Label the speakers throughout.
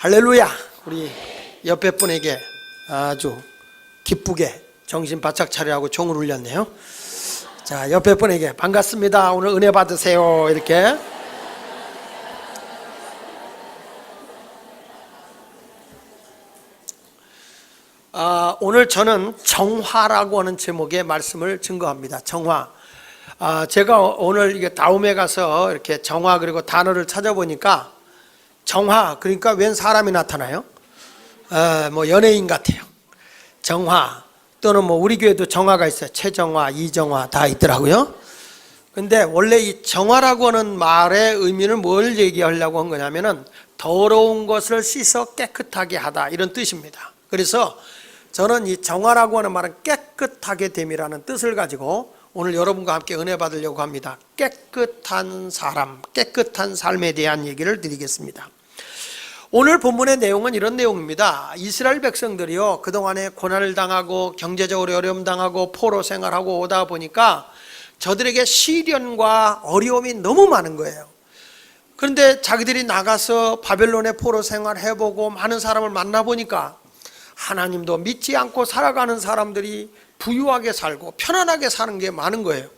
Speaker 1: 할렐루야. 우리 옆에 분에게 아주 기쁘게 정신 바짝 차리라고 종을 울렸네요. 자, 옆에 분에게 반갑습니다, 오늘 은혜 받으세요, 이렇게. 오늘 저는 정화라고 하는 제목의 말씀을 증거합니다. 정화. 제가 오늘 이게 다음에 가서 이렇게 정화 그리고 단어를 찾아보니까 정화, 그러니까 웬 사람이 나타나요? 뭐 연예인 같아요. 정화, 또는 뭐 우리 교회도 정화가 있어요. 최정화, 이정화 다 있더라고요. 근데 원래 이 정화라고 하는 말의 의미는 뭘 얘기하려고 한 거냐면은 더러운 것을 씻어 깨끗하게 하다, 이런 뜻입니다. 그래서 저는 이 정화라고 하는 말은 깨끗하게 됨이라는 뜻을 가지고 오늘 여러분과 함께 은혜 받으려고 합니다. 깨끗한 사람, 깨끗한 삶에 대한 얘기를 드리겠습니다. 오늘 본문의 내용은 이런 내용입니다. 이스라엘 백성들이요, 그동안에 고난을 당하고 경제적으로 어려움 당하고 포로 생활하고 오다 보니까 저들에게 시련과 어려움이 너무 많은 거예요. 그런데 자기들이 나가서 바벨론의 포로 생활해보고 많은 사람을 만나보니까 하나님도 믿지 않고 살아가는 사람들이 부유하게 살고 편안하게 사는 게 많은 거예요.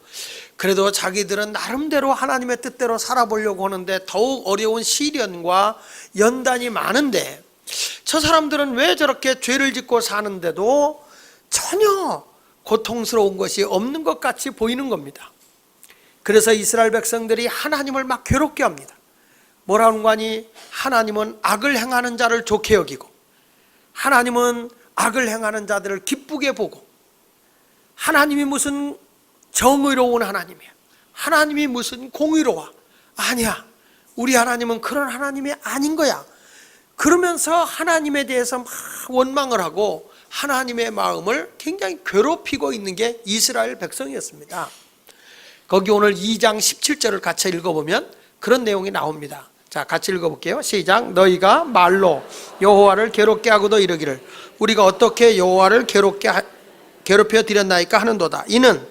Speaker 1: 그래도 자기들은 나름대로 하나님의 뜻대로 살아보려고 하는데 더욱 어려운 시련과 연단이 많은데, 저 사람들은 왜 저렇게 죄를 짓고 사는데도 전혀 고통스러운 것이 없는 것 같이 보이는 겁니다. 그래서 이스라엘 백성들이 하나님을 막 괴롭게 합니다. 뭐라는 거니? 하나님은 악을 행하는 자를 좋게 여기고, 하나님은 악을 행하는 자들을 기쁘게 보고, 하나님이 무슨 정의로운 하나님이야, 하나님이 무슨 공의로워, 아니야, 우리 하나님은 그런 하나님이 아닌 거야. 그러면서 하나님에 대해서 막 원망을 하고 하나님의 마음을 굉장히 괴롭히고 있는 게 이스라엘 백성이었습니다. 거기 오늘 2장 17절을 같이 읽어보면 그런 내용이 나옵니다. 자, 같이 읽어볼게요. 시작. 너희가 말로 여호와를 괴롭게 하고도 이르기를 우리가 어떻게 여호와를 괴롭혀 드렸나이까 하는도다. 이는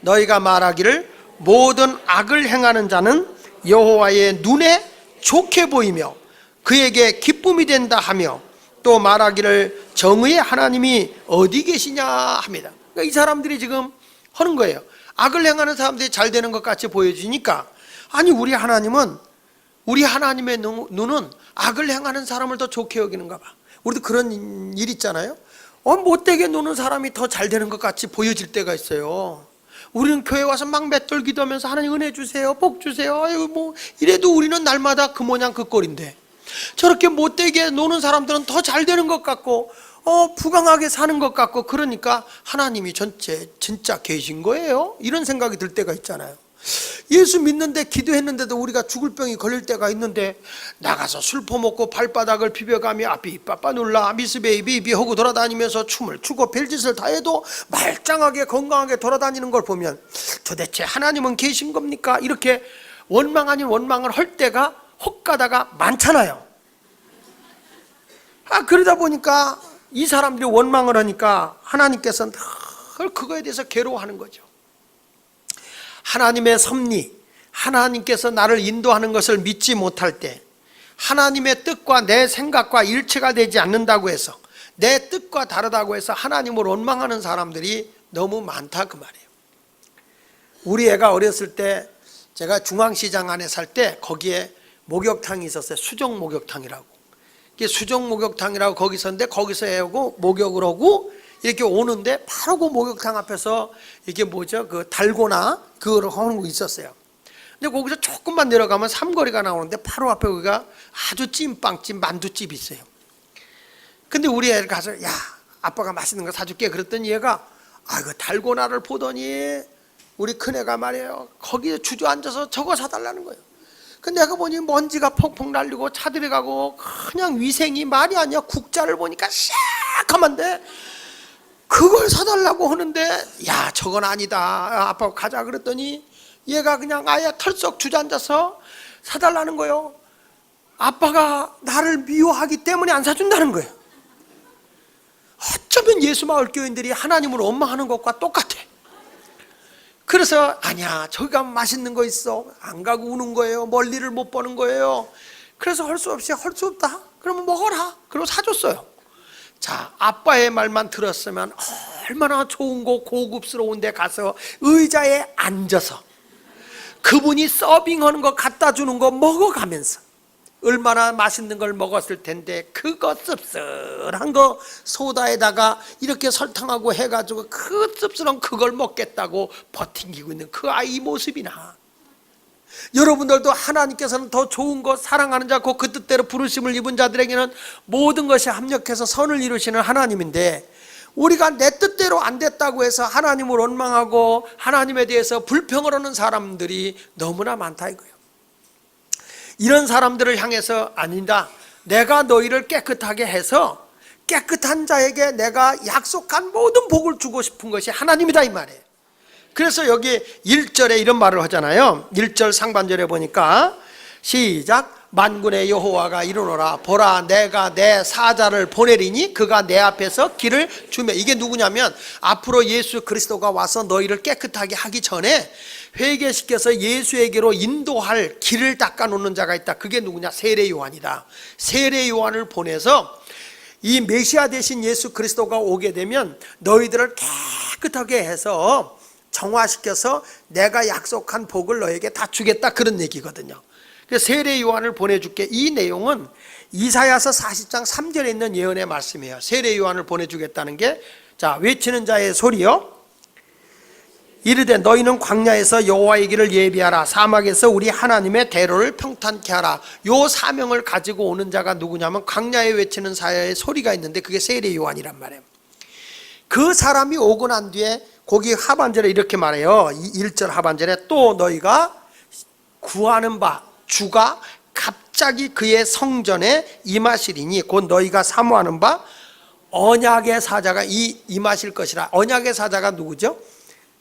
Speaker 1: 너희가 말하기를 모든 악을 행하는 자는 여호와의 눈에 좋게 보이며 그에게 기쁨이 된다 하며, 또 말하기를 정의의 하나님이 어디 계시냐 합니다. 그러니까 이 사람들이 지금 하는 거예요. 악을 행하는 사람들이 잘 되는 것 같이 보여지니까, 아니 우리 하나님은, 우리 하나님의 눈은 악을 행하는 사람을 더 좋게 여기는가 봐. 우리도 그런 일 있잖아요. 못되게 노는 사람이 더 잘 되는 것 같이 보여질 때가 있어요. 우리는 교회 와서 막 맷돌 기도하면서 하나님 은혜 주세요, 복 주세요, 아유 뭐 이래도 우리는 날마다 그 모양 그 꼴인데, 저렇게 못되게 노는 사람들은 더 잘 되는 것 같고 부강하게 사는 것 같고, 그러니까 하나님이 진짜 계신 거예요? 이런 생각이 들 때가 있잖아요. 예수 믿는데 기도했는데도 우리가 죽을 병이 걸릴 때가 있는데 나가서 술 퍼먹고 발바닥을 비벼가며 아삐빠빠 놀라 미스베이비 하고 돌아다니면서 춤을 추고 별짓을 다 해도 말짱하게 건강하게 돌아다니는 걸 보면 도대체 하나님은 계신 겁니까? 이렇게 원망 아닌 원망을 할 때가 혹가다가 많잖아요. 그러다 보니까 이 사람들이 원망을 하니까 하나님께서는 늘 그거에 대해서 괴로워하는 거죠. 하나님의 섭리, 하나님께서 나를 인도하는 것을 믿지 못할 때, 하나님의 뜻과 내 생각과 일치가 되지 않는다고 해서, 내 뜻과 다르다고 해서 하나님을 원망하는 사람들이 너무 많다, 그 말이에요. 우리 애가 어렸을 때 제가 중앙시장 안에 살 때 거기에 목욕탕이 있었어요. 수정 목욕탕이라고. 수정 목욕탕이라고 거기 있었는데, 거기서 애하고 목욕을 하고 이렇게 오는데 바로 그 목욕탕 앞에서 이게 뭐죠? 그 달고나 그거를 하는 거 있었어요. 근데 거기서 조금만 내려가면 삼거리가 나오는데 바로 앞에 거기가 아주 찐빵집 만두집이 있어요. 근데 우리 애를 가서 야, 아빠가 맛있는 거 사줄게 그랬더니 얘가 그 달고나를 보더니 우리 큰애가 말이에요, 거기에 주저앉아서 저거 사달라는 거예요. 근데 내가 보니 먼지가 펑펑 날리고 차들이 가고 그냥 위생이 말이 아니야. 국자를 보니까 새까만데 그걸 사달라고 하는데, 야 저건 아니다, 아빠가 가자 그랬더니 얘가 그냥 아예 털썩 주저앉아서 사달라는 거예요. 아빠가 나를 미워하기 때문에 안 사준다는 거예요. 어쩌면 예수마을 교인들이 하나님을 원망하는 것과 똑같아. 그래서 아니야, 저기 가면 맛있는 거 있어, 안 가고 우는 거예요. 멀리를 못 보는 거예요. 그래서 할 수 없다. 그러면 먹어라. 그리고 사줬어요. 자, 아빠의 말만 들었으면 얼마나 좋은 거 고급스러운 데 가서 의자에 앉아서 그분이 서빙하는 거 갖다 주는 거 먹어가면서 얼마나 맛있는 걸 먹었을 텐데, 그거 씁쓸한 거 소다에다가 이렇게 설탕하고 해가지고 그 씁쓸한 그걸 먹겠다고 버팅기고 있는 그 아이 모습이나, 여러분들도 하나님께서는 더 좋은 것, 사랑하는 자, 그 뜻대로 부르심을 입은 자들에게는 모든 것이 합력해서 선을 이루시는 하나님인데, 우리가 내 뜻대로 안 됐다고 해서 하나님을 원망하고 하나님에 대해서 불평을 하는 사람들이 너무나 많다 이거예요. 이런 사람들을 향해서 아니다, 내가 너희를 깨끗하게 해서 깨끗한 자에게 내가 약속한 모든 복을 주고 싶은 것이 하나님이다 이 말이에요. 그래서 여기 1절에 이런 말을 하잖아요. 1절 상반절에 보니까 시작, 만군의 여호와가 이르노라, 보라 내가 내 사자를 보내리니 그가 내 앞에서 길을 주며. 이게 누구냐면 앞으로 예수 그리스도가 와서 너희를 깨끗하게 하기 전에 회개시켜서 예수에게로 인도할 길을 닦아놓는 자가 있다. 그게 누구냐? 세례 요한이다. 세례 요한을 보내서 이 메시아 대신 예수 그리스도가 오게 되면 너희들을 깨끗하게 해서 정화시켜서 내가 약속한 복을 너에게 다 주겠다, 그런 얘기거든요. 그래서 세례 요한을 보내줄게. 이 내용은 이사야서 40장 3절에 있는 예언의 말씀이에요. 세례 요한을 보내주겠다는 게, 자, 외치는 자의 소리요, 이르되 너희는 광야에서 여호와의 길을 예비하라, 사막에서 우리 하나님의 대로를 평탄케 하라. 요 사명을 가지고 오는 자가 누구냐면 광야에 외치는 사야의 소리가 있는데 그게 세례 요한이란 말이에요. 그 사람이 오고 난 뒤에 거기 하반절에 이렇게 말해요. 1절 하반절에 또 너희가 구하는 바 주가 갑자기 그의 성전에 임하시리니 곧 너희가 사모하는 바 언약의 사자가 임하실 것이라. 언약의 사자가 누구죠?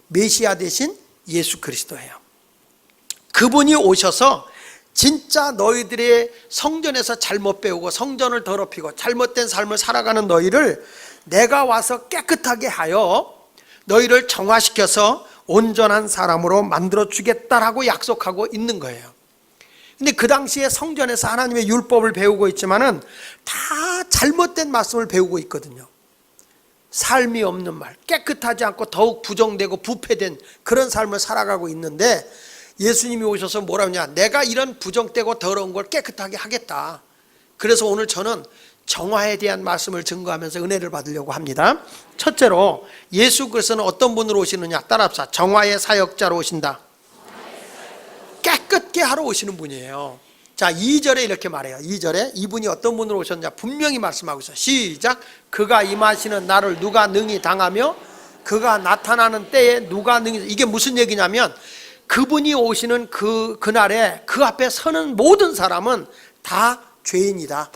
Speaker 1: 메시아 대신 예수 그리스도예요. 그분이 오셔서 진짜 너희들의 성전에서 잘못 배우고 성전을 더럽히고 잘못된 삶을 살아가는 너희를 내가 와서 깨끗하게 하여 너희를 정화시켜서 온전한 사람으로 만들어 주겠다라고 약속하고 있는 거예요. 근데 그 당시에 성전에서 하나님의 율법을 배우고 있지만은 다 잘못된 말씀을 배우고 있거든요. 삶이 없는 말, 깨끗하지 않고 더욱 부정되고 부패된 그런 삶을 살아가고 있는데, 예수님이 오셔서 뭐라 하냐, 내가 이런 부정되고 더러운 걸 깨끗하게 하겠다. 그래서 오늘 저는 정화에 대한 말씀을 증거하면서 은혜를 받으려고 합니다. 첫째로 예수 그리스도는 어떤 분으로 오시느냐, 따라합시다. 정화의 사역자로 오신다. 깨끗게 하러 오시는 분이에요. 자, 2절에 이렇게 말해요. 2절에 이분이 어떤 분으로 오셨냐 분명히 말씀하고 있어요. 시작, 그가 임하시는 날을 누가 능히 당하며 그가 나타나는 때에 누가 능히. 이게 무슨 얘기냐면 그분이 오시는 그날에 그 앞에 서는 모든 사람은 다 죄인이다.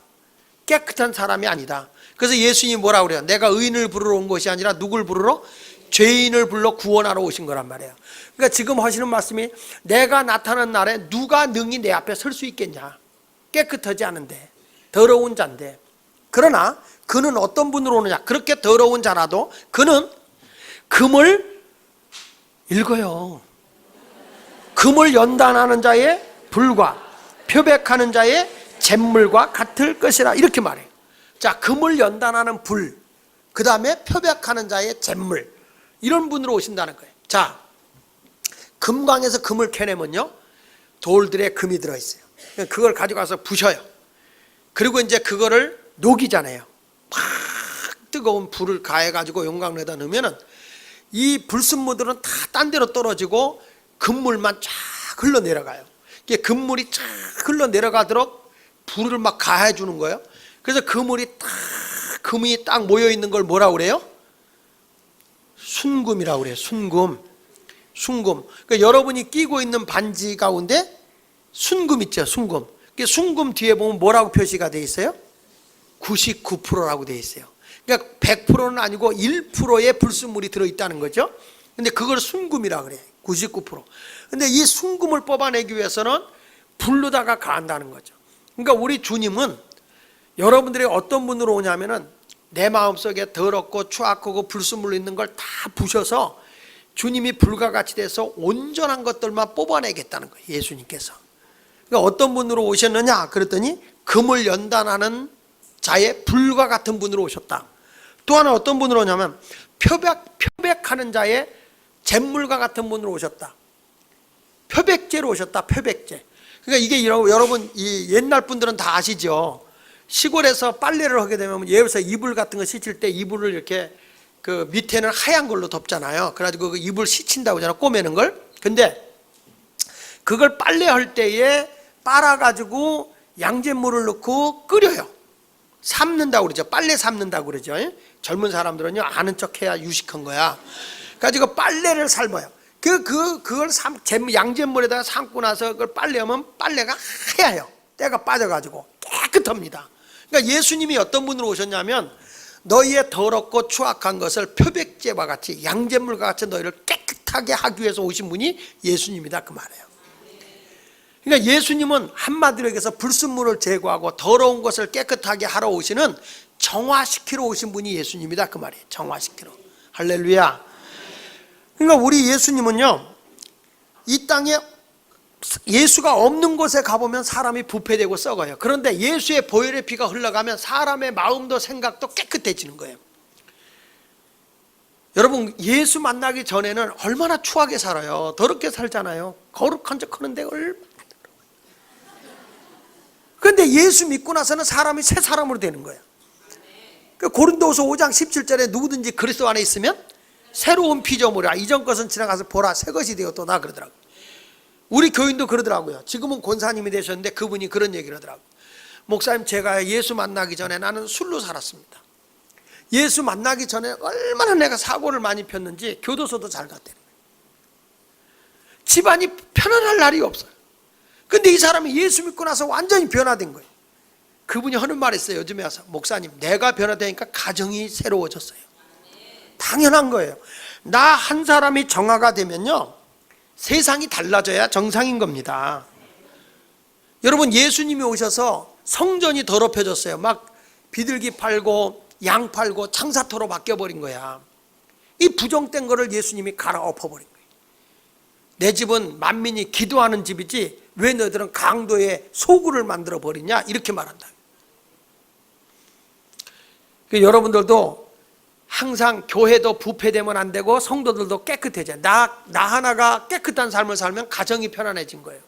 Speaker 1: 깨끗한 사람이 아니다. 그래서 예수님이 뭐라고 그래요? 내가 의인을 부르러 온 것이 아니라 누굴 부르러? 죄인을 불러 구원하러 오신 거란 말이에요. 그러니까 지금 하시는 말씀이 내가 나타난 날에 누가 능히 내 앞에 설 수 있겠냐. 깨끗하지 않은데, 더러운 자인데. 그러나 그는 어떤 분으로 오느냐, 그렇게 더러운 자라도 그는 금을 읽어요. 금을 연단하는 자의 불과 표백하는 자의 잿물과 같을 것이라, 이렇게 말해요. 자, 금을 연단하는 불, 그 다음에 표백하는 자의 잿물, 이런 분으로 오신다는 거예요. 자, 금광에서 금을 캐내면요 돌들에 금이 들어있어요. 그걸 가져가서 부셔요. 그리고 이제 그거를 녹이잖아요. 막 뜨거운 불을 가해가지고 용광로에다 넣으면은 이 불순물들은 다 딴 데로 떨어지고 금물만 쫙 흘러내려가요. 이게 금물이 쫙 흘러내려가도록 불을 막 가해주는 거예요. 그래서 금이 딱 모여있는 걸 뭐라고 그래요? 순금이라고 그래요. 순금. 그러니까 여러분이 끼고 있는 반지 가운데 순금 있죠. 순금. 순금 뒤에 보면 뭐라고 표시가 되어 있어요? 99%라고 되어 있어요. 그러니까 100%는 아니고 1%의 불순물이 들어있다는 거죠. 근데 그걸 순금이라고 그래요. 99%. 근데 이 순금을 뽑아내기 위해서는 불로다가 가한다는 거죠. 그러니까 우리 주님은 여러분들이 어떤 분으로 오냐면은 내 마음속에 더럽고 추악하고 불순물 있는 걸 다 부셔서 주님이 불과 같이 돼서 온전한 것들만 뽑아내겠다는 거예요. 예수님께서. 그러니까 어떤 분으로 오셨느냐 그랬더니 금을 연단하는 자의 불과 같은 분으로 오셨다. 또 하나 어떤 분으로 오냐면 표백하는 자의 잿물과 같은 분으로 오셨다. 표백제로 오셨다. 표백제. 그러니까 이게 여러분 이 옛날 분들은 다 아시죠. 시골에서 빨래를 하게 되면 예를 들어서 이불 같은 거 씻을 때 이불을 이렇게 그 밑에는 하얀 걸로 덮잖아요. 그래가지고 그 이불 씻힌다고 하잖아요. 꼬매는 걸. 근데 그걸 빨래할 때에 빨아가지고 양잿물을 넣고 끓여요. 삶는다고 그러죠. 빨래 삶는다고 그러죠. 젊은 사람들은요 아는 척 해야 유식한 거야. 가지고 빨래를 삶아요. 그걸 양잿물에다가 삶고 나서 그걸 빨래하면 빨래가 하얘요. 때가 빠져가지고 깨끗합니다. 그러니까 예수님이 어떤 분으로 오셨냐면 너희의 더럽고 추악한 것을 표백제와 같이 양잿물과 같이 너희를 깨끗하게 하기 위해서 오신 분이 예수님이다 그 말이에요. 그러니까 예수님은 한마디로 얘기해서 불순물을 제거하고 더러운 것을 깨끗하게 하러 오시는 정화시키러 오신 분이 예수님이다 그 말이에요. 정화시키러. 할렐루야. 그러니까 우리 예수님은요 이 땅에 예수가 없는 곳에 가보면 사람이 부패되고 썩어요. 그런데 예수의 보혈의 피가 흘러가면 사람의 마음도 생각도 깨끗해지는 거예요. 여러분 예수 만나기 전에는 얼마나 추하게 살아요. 더럽게 살잖아요. 거룩한 척 하는데 얼마나. 그런데 예수 믿고 나서는 사람이 새 사람으로 되는 거예요. 고린도후서 5장 17절에 누구든지 그리스도 안에 있으면 새로운 피조물이라 이전 것은 지나가서 보라 새 것이 되었도다 그러더라고요. 우리 교인도 그러더라고요. 지금은 권사님이 되셨는데 그분이 그런 얘기를 하더라고요. 목사님 제가 예수 만나기 전에 나는 술로 살았습니다. 예수 만나기 전에 얼마나 내가 사고를 많이 폈는지 교도소도 잘 갔대요. 집안이 편안할 날이 없어요. 근데 이 사람이 예수 믿고 나서 완전히 변화된 거예요. 그분이 하는 말이 있어요. 요즘에 와서 목사님 내가 변화되니까 가정이 새로워졌어요. 당연한 거예요. 나 한 사람이 정화가 되면요 세상이 달라져야 정상인 겁니다. 여러분 예수님이 오셔서 성전이 더럽혀졌어요. 막 비둘기 팔고 양 팔고 창사토로 바뀌어버린 거야. 이 부정된 거를 예수님이 갈아엎어버린 거예요. 내 집은 만민이 기도하는 집이지 왜 너희들은 강도의 소굴을 만들어 버리냐 이렇게 말한다. 여러분들도 항상 교회도 부패되면 안 되고 성도들도 깨끗해져요. 나 하나가 깨끗한 삶을 살면 가정이 편안해진 거예요.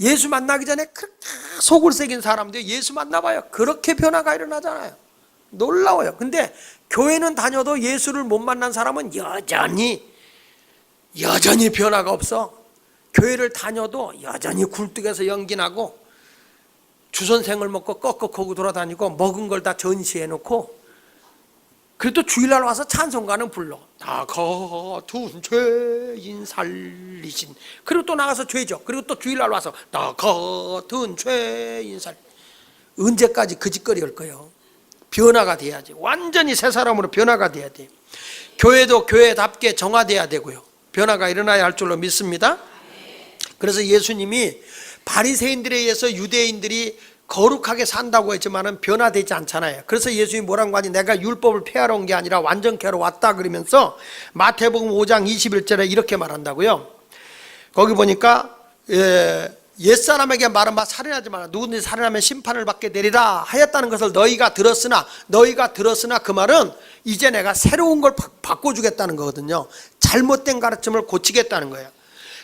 Speaker 1: 예수 만나기 전에 그렇게 속을 새긴 사람들 예수 만나봐요. 그렇게 변화가 일어나잖아요. 놀라워요. 근데 교회는 다녀도 예수를 못 만난 사람은 여전히 변화가 없어. 교회를 다녀도 여전히 굴뚝에서 연기나고 주선생을 먹고 꺽꺽하고 돌아다니고 먹은 걸 다 전시해 놓고 그래도 주일날 와서 찬송가는 불러. 나 같은 죄인 살리신. 그리고 또 나가서 죄죠. 그리고 또 주일날 와서 나 같은 죄인 살. 언제까지 그 짓거리 할 거예요? 변화가 돼야지. 완전히 새 사람으로 변화가 돼야 돼요. 교회도 교회답게 정화돼야 되고요. 변화가 일어나야 할 줄로 믿습니다. 그래서 예수님이 바리새인들에 의해서 유대인들이 거룩하게 산다고 했지만은 변화되지 않잖아요. 그래서 예수님이 뭐라고 하니 내가 율법을 폐하러 온 게 아니라 완전케 하러 왔다 그러면서 마태복음 5장 21절에 이렇게 말한다고요. 거기 보니까 옛사람에게 말은 바 살인하지 마라. 누구든지 살인하면 심판을 받게 되리라 하였다는 것을 너희가 들었으나 그 말은 이제 내가 새로운 걸 바꿔주겠다는 거거든요. 잘못된 가르침을 고치겠다는 거예요.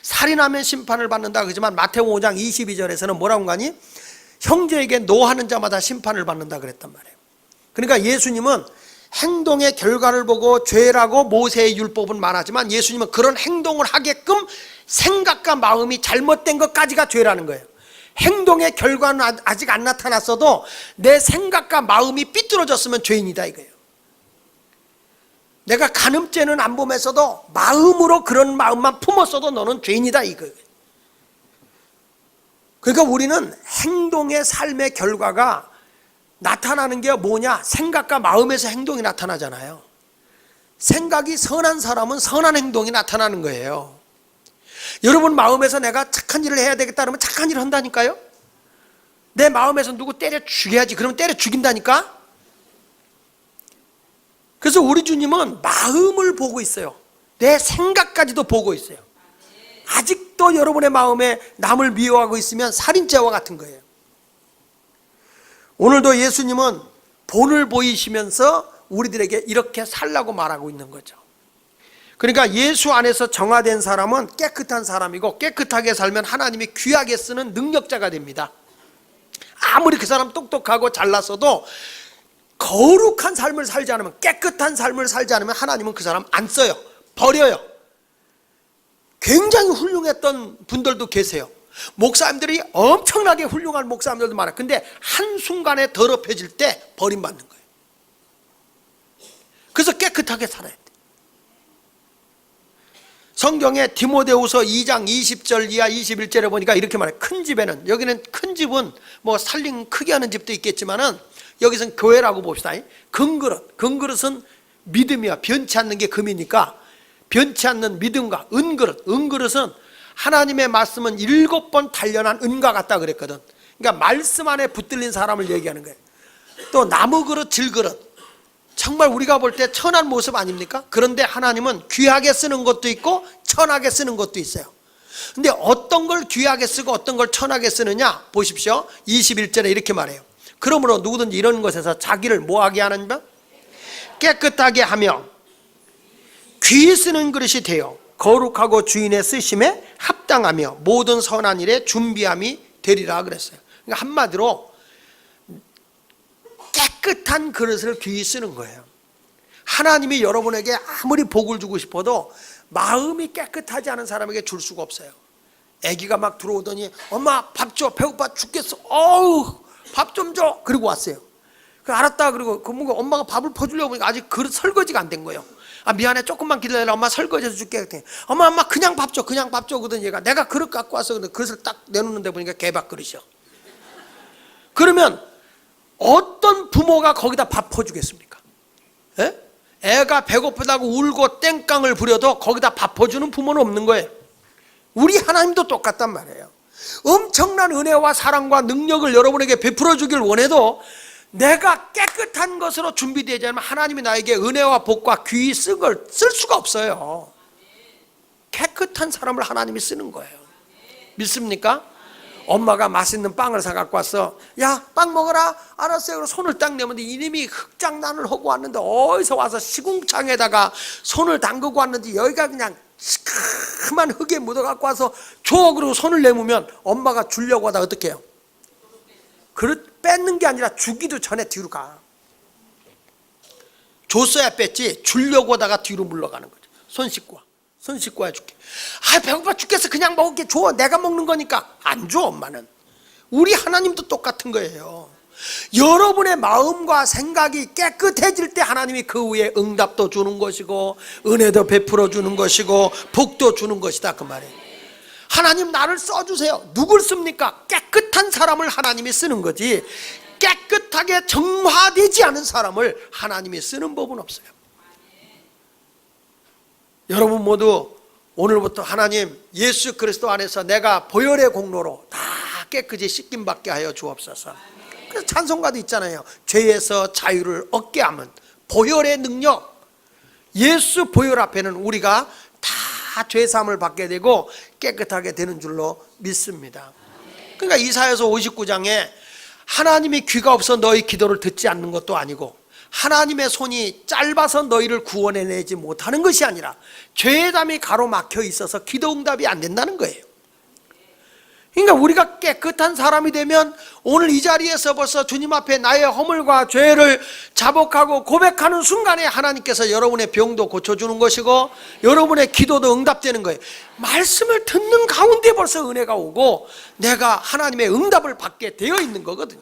Speaker 1: 살인하면 심판을 받는다 그러지만 마태복음 5장 22절에서는 뭐라고 하니 형제에게 노하는 자마다 심판을 받는다 그랬단 말이에요. 그러니까 예수님은 행동의 결과를 보고 죄라고 모세의 율법은 말하지만 예수님은 그런 행동을 하게끔 생각과 마음이 잘못된 것까지가 죄라는 거예요. 행동의 결과는 아직 안 나타났어도 내 생각과 마음이 삐뚤어졌으면 죄인이다 이거예요. 내가 간음죄는 안 범했어도 마음으로 그런 마음만 품었어도 너는 죄인이다 이거예요. 그러니까 우리는 행동의 삶의 결과가 나타나는 게 뭐냐? 생각과 마음에서 행동이 나타나잖아요. 생각이 선한 사람은 선한 행동이 나타나는 거예요. 여러분 마음에서 내가 착한 일을 해야 되겠다 그러면 착한 일을 한다니까요. 내 마음에서 누구 때려 죽여야지 그러면 때려 죽인다니까. 그래서 우리 주님은 마음을 보고 있어요. 내 생각까지도 보고 있어요. 아직 아직도 여러분의 마음에 남을 미워하고 있으면 살인죄와 같은 거예요. 오늘도 예수님은 본을 보이시면서 우리들에게 이렇게 살라고 말하고 있는 거죠. 그러니까 예수 안에서 정화된 사람은 깨끗한 사람이고, 깨끗하게 살면 하나님이 귀하게 쓰는 능력자가 됩니다. 아무리 그 사람 똑똑하고 잘났어도 거룩한 삶을 살지 않으면, 깨끗한 삶을 살지 않으면 하나님은 그 사람 안 써요. 버려요. 굉장히 훌륭했던 분들도 계세요. 목사님들이 엄청나게 훌륭한 목사님들도 많아요. 근데 한순간에 더럽혀질 때 버림받는 거예요. 그래서 깨끗하게 살아야 돼. 성경에 디모데후서 2장 20절 이하 21절에 보니까 이렇게 말해요. 큰 집에는, 여기는 큰 집은 뭐 살림 크게 하는 집도 있겠지만은 여기서는 교회라고 봅시다. 금그릇은 믿음이야. 변치 않는 게 금이니까 변치 않는 믿음과 은그릇은 하나님의 말씀은 7번 단련한 은과 같다 그랬거든. 그러니까 말씀 안에 붙들린 사람을 얘기하는 거예요. 또 나무그릇, 질그릇, 정말 우리가 볼 때 천한 모습 아닙니까? 그런데 하나님은 귀하게 쓰는 것도 있고 천하게 쓰는 것도 있어요. 근데 어떤 걸 귀하게 쓰고 어떤 걸 천하게 쓰느냐 보십시오. 21절에 이렇게 말해요. 그러므로 누구든지 이런 것에서 자기를 뭐하게 하는가? 깨끗하게 하며 귀 쓰는 그릇이 되어 거룩하고 주인의 쓰심에 합당하며 모든 선한 일에 준비함이 되리라 그랬어요. 그러니까 한마디로 깨끗한 그릇을 귀히 쓰는 거예요. 하나님이 여러분에게 아무리 복을 주고 싶어도 마음이 깨끗하지 않은 사람에게 줄 수가 없어요. 아기가 막 들어오더니 엄마 밥 줘, 배고파 죽겠어, 어우 밥 좀 줘, 그리고 왔어요. 알았다. 그리고 뭔가 엄마가 밥을 퍼주려고 보니까 아직 그릇 설거지가 안 된 거예요. 아 미안해, 조금만 기다려라, 엄마 설거지해서 줄게. 엄마 그냥 밥 줘, 그냥 밥 줘. 그러더니 얘가 내가 그릇 갖고 와서 그릇을 딱 내놓는데 보니까 개밥 그릇이요. 그러면 어떤 부모가 거기다 밥 퍼주겠습니까? 에? 애가 배고프다고 울고 땡깡을 부려도 거기다 밥 퍼주는 부모는 없는 거예요. 우리 하나님도 똑같단 말이에요. 엄청난 은혜와 사랑과 능력을 여러분에게 베풀어 주길 원해도 내가 깨끗한 것으로 준비되지 않으면 하나님이 나에게 은혜와 복과 귀히 쓴 걸 쓸 수가 없어요. 깨끗한 사람을 하나님이 쓰는 거예요. 믿습니까? 엄마가 맛있는 빵을 사갖고 왔어. 야, 빵 먹어라. 알았어요. 그리고 손을 딱 내면 이놈이 흙장난을 하고 왔는데 어디서 와서 시궁창에다가 손을 담그고 왔는지 여기가 그냥 시큼한 흙에 묻어갖고 와서 줘. 그리고 손을 내밀면 엄마가 주려고 하다 어떻게 해요? 그릇 뺏는 게 아니라 주기도 전에 뒤로 가. 줬어야 뺐지 주려고 하다가 뒤로 물러가는 거죠. 손 씻고 와. 손 씻고 와줄게. 아 배고파 죽겠어. 그냥 먹을게. 줘. 내가 먹는 거니까. 안 줘. 엄마는. 우리 하나님도 똑같은 거예요. 여러분의 마음과 생각이 깨끗해질 때 하나님이 그 후에 응답도 주는 것이고 은혜도 베풀어 주는 것이고 복도 주는 것이다 그 말이에요. 하나님 나를 써주세요. 누굴 씁니까? 깨끗한 사람을 하나님이 쓰는 거지 깨끗하게 정화되지 않은 사람을 하나님이 쓰는 법은 없어요. 여러분 모두 오늘부터 하나님 예수 그리스도 안에서 내가 보혈의 공로로 다 깨끗이 씻김 받게 하여 주옵소서. 그래서 찬송가도 있잖아요. 죄에서 자유를 얻게 하면 보혈의 능력, 예수 보혈 앞에는 우리가 다 죄사함을 받게 되고 깨끗하게 되는 줄로 믿습니다. 그러니까 이사야서 59장에 하나님이 귀가 없어 너희 기도를 듣지 않는 것도 아니고 하나님의 손이 짧아서 너희를 구원해내지 못하는 것이 아니라 죄의 담이 가로막혀 있어서 기도 응답이 안 된다는 거예요. 그러니까 우리가 깨끗한 사람이 되면 오늘 이 자리에서 벌써 주님 앞에 나의 허물과 죄를 자복하고 고백하는 순간에 하나님께서 여러분의 병도 고쳐주는 것이고 여러분의 기도도 응답되는 거예요. 말씀을 듣는 가운데 벌써 은혜가 오고 내가 하나님의 응답을 받게 되어 있는 거거든요.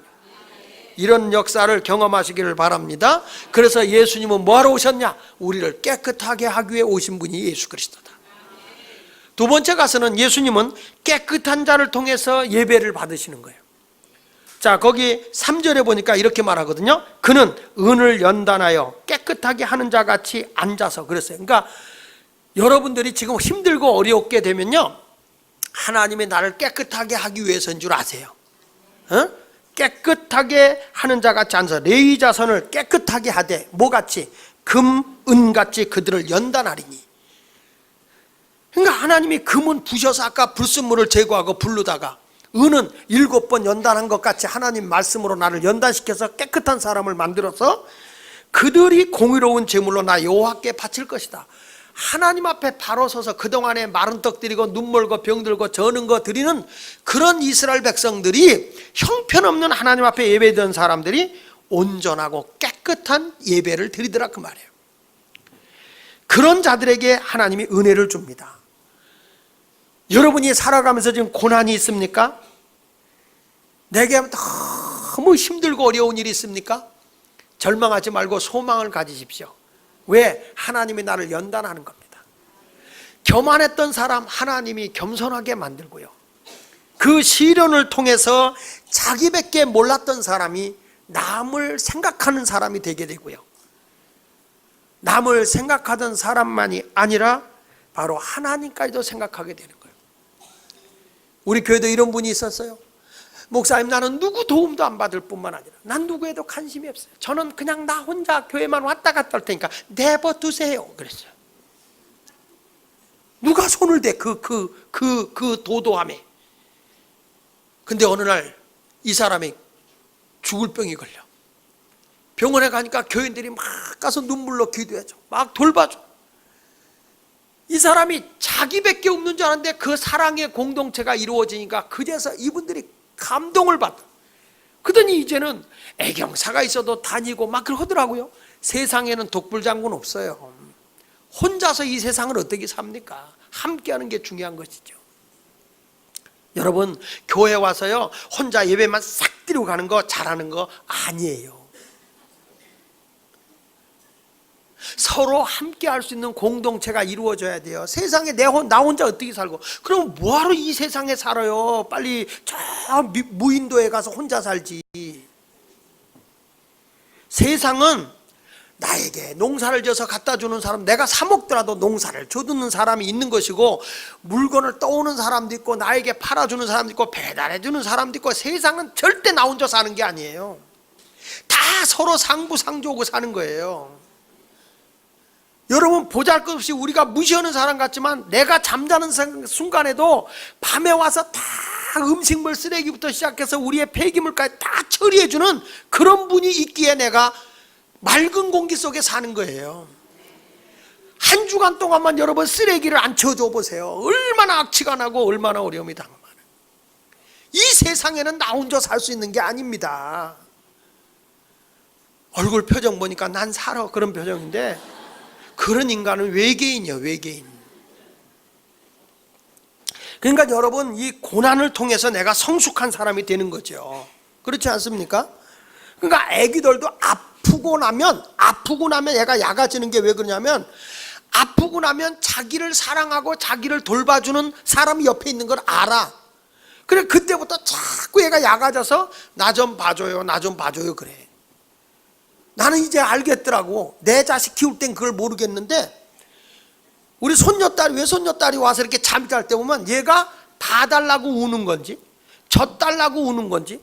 Speaker 1: 이런 역사를 경험하시기를 바랍니다. 그래서 예수님은 뭐하러 오셨냐? 우리를 깨끗하게 하기 위해 오신 분이 예수 그리스도다. 두 번째 가서는 예수님은 깨끗한 자를 통해서 예배를 받으시는 거예요. 자, 거기 3절에 보니까 이렇게 말하거든요. 그는 은을 연단하여 깨끗하게 하는 자 같이 앉아서 그랬어요. 그러니까 여러분들이 지금 힘들고 어렵게 되면요, 하나님이 나를 깨끗하게 하기 위해서인 줄 아세요. 깨끗하게 하는 자 같이 앉아서 레위자손을 깨끗하게 하되 뭐같이 금, 은같이 그들을 연단하리니. 그러니까 하나님이 금은 부셔서 아까 불순물을 제거하고 부르다가 은은 7번 연단한 것 같이 하나님 말씀으로 나를 연단시켜서 깨끗한 사람을 만들어서 그들이 공의로운 제물로 나 여호와께 바칠 것이다. 하나님 앞에 바로 서서 그동안에 마른 떡 드리고 눈물고 병들고 저는 거 드리는 그런 이스라엘 백성들이 형편없는 하나님 앞에 예배드리는 사람들이 온전하고 깨끗한 예배를 드리더라 그 말이에요. 그런 자들에게 하나님이 은혜를 줍니다. 여러분이 살아가면서 지금 고난이 있습니까? 내게 너무 힘들고 어려운 일이 있습니까? 절망하지 말고 소망을 가지십시오. 왜? 하나님이 나를 연단하는 겁니다. 교만했던 사람 하나님이 겸손하게 만들고요, 그 시련을 통해서 자기밖에 몰랐던 사람이 남을 생각하는 사람이 되게 되고요, 남을 생각하던 사람만이 아니라 바로 하나님까지도 생각하게 되는 거예요. 우리 교회도 이런 분이 있었어요. 목사님, 나는 누구 도움도 안 받을 뿐만 아니라 난 누구에도 관심이 없어요. 저는 그냥 나 혼자 교회만 왔다 갔다 할 테니까 내버 두세요 그랬어요. 누가 손을 대 그 도도함에. 근데 어느 날 이 사람이 죽을 병이 걸려. 병원에 가니까 교인들이 막 가서 눈물로 기도해줘, 막 돌봐줘. 이 사람이 자기밖에 없는 줄 알았는데 그 사랑의 공동체가 이루어지니까 그제서 이분들이 감동을 받아. 그러더니 이제는 애경사가 있어도 다니고 막 그러더라고요. 세상에는 독불장군 없어요. 혼자서 이 세상을 어떻게 삽니까? 함께하는 게 중요한 것이죠. 여러분, 교회 와서요 혼자 예배만 싹 드리고 가는 거 잘하는 거 아니에요. 서로 함께 할 수 있는 공동체가 이루어져야 돼요. 세상에 나 혼자 어떻게 살고, 그럼 뭐하러 이 세상에 살아요? 빨리 저 무인도에 가서 혼자 살지. 세상은 나에게 농사를 져서 갖다 주는 사람, 내가 사 먹더라도 농사를 줘주는 사람이 있는 것이고, 물건을 떠오는 사람도 있고, 나에게 팔아주는 사람도 있고, 배달해주는 사람도 있고, 세상은 절대 나 혼자 사는 게 아니에요. 다 서로 상부상조하고 사는 거예요. 여러분, 보잘것없이 우리가 무시하는 사람 같지만 내가 잠자는 순간에도 밤에 와서 다 음식물 쓰레기부터 시작해서 우리의 폐기물까지 다 처리해주는 그런 분이 있기에 내가 맑은 공기 속에 사는 거예요. 한 주간 동안만 여러분 쓰레기를 안 치워줘 보세요. 얼마나 악취가 나고 얼마나 어려움이 당하는. 이 세상에는 나 혼자 살 수 있는 게 아닙니다. 얼굴 표정 보니까 난 살아 그런 표정인데, 그런 인간은 외계인이에요, 외계인. 그러니까 여러분, 이 고난을 통해서 내가 성숙한 사람이 되는 거죠. 그렇지 않습니까? 그러니까 아기들도 아프고 나면 얘가 약아지는 게 왜 그러냐면, 아프고 나면 자기를 사랑하고 자기를 돌봐주는 사람이 옆에 있는 걸 알아. 그래, 그때부터 자꾸 얘가 약아져서 나 좀 봐줘요, 나 좀 봐줘요 그래. 나는 이제 알겠더라고. 내 자식 키울 땐 그걸 모르겠는데, 우리 손녀딸이, 외손녀딸이 와서 이렇게 잠 잘 때 보면 얘가 봐달라고 우는 건지 젖달라고 우는 건지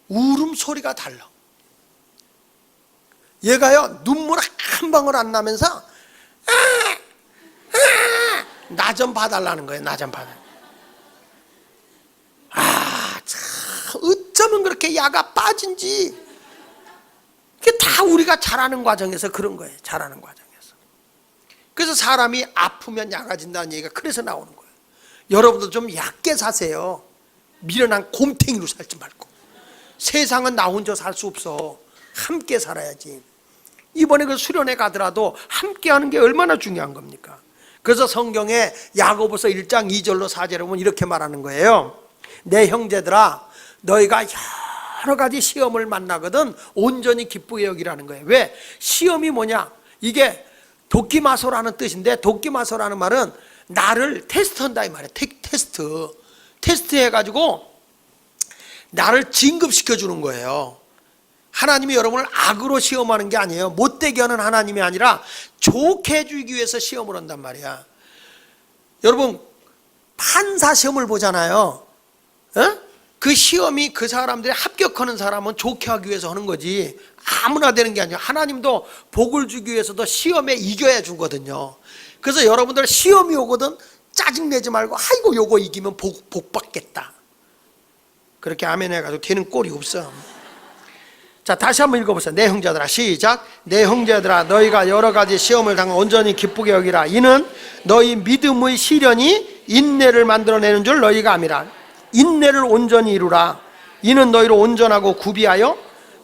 Speaker 1: 울음소리가 달라. 얘가요 눈물 한 방울 안 나면서 나 좀 봐달라는 거예요. 나 좀 봐달라. 참 어쩌면 그렇게 야가 빠진지. 그게 다 우리가 자라는 과정에서 그런 거예요. 자라는 과정에서. 그래서 사람이 아프면 약아진다는 얘기가 그래서 나오는 거예요. 여러분도 좀 얕게 사세요. 미련한 곰탱이로 살지 말고. 세상은 나 혼자 살 수 없어. 함께 살아야지. 이번에 그 수련회 가더라도 함께 하는 게 얼마나 중요한 겁니까? 그래서 성경에 야고보서 1장 2절로 4절에 보면 이렇게 말하는 거예요. 내 형제들아, 너희가 여러 가지 시험을 만나거든 온전히 기쁘게 여기라는 거예요. 왜? 시험이 뭐냐? 이게 도끼마소라는 뜻인데, 도끼마소라는 말은 나를 테스트한다 이 말이에요. 테스트 해가지고 나를 진급시켜 주는 거예요. 하나님이 여러분을 악으로 시험하는 게 아니에요. 못되게 하는 하나님이 아니라 좋게 해주기 위해서 시험을 한단 말이야. 여러분, 판사 시험을 보잖아요. 그 시험이 그 사람들이 합격하는 사람은 좋게 하기 위해서 하는 거지 아무나 되는 게 아니에요. 하나님도 복을 주기 위해서도 시험에 이겨야 주거든요. 그래서 여러분들 시험이 오거든 짜증내지 말고 아이고 요거 이기면 복 받겠다. 그렇게 아멘 해가지고 되는 꼴이 없어. 자, 다시 한번 읽어보세요. 내 형제들아, 시작. 내 형제들아, 너희가 여러 가지 시험을 당하 온전히 기쁘게 여기라. 이는 너희 믿음의 시련이 인내를 만들어내는 줄 너희가 암이라. 인내를 온전히 이루라. 이는 너희를 온전하고 구비하여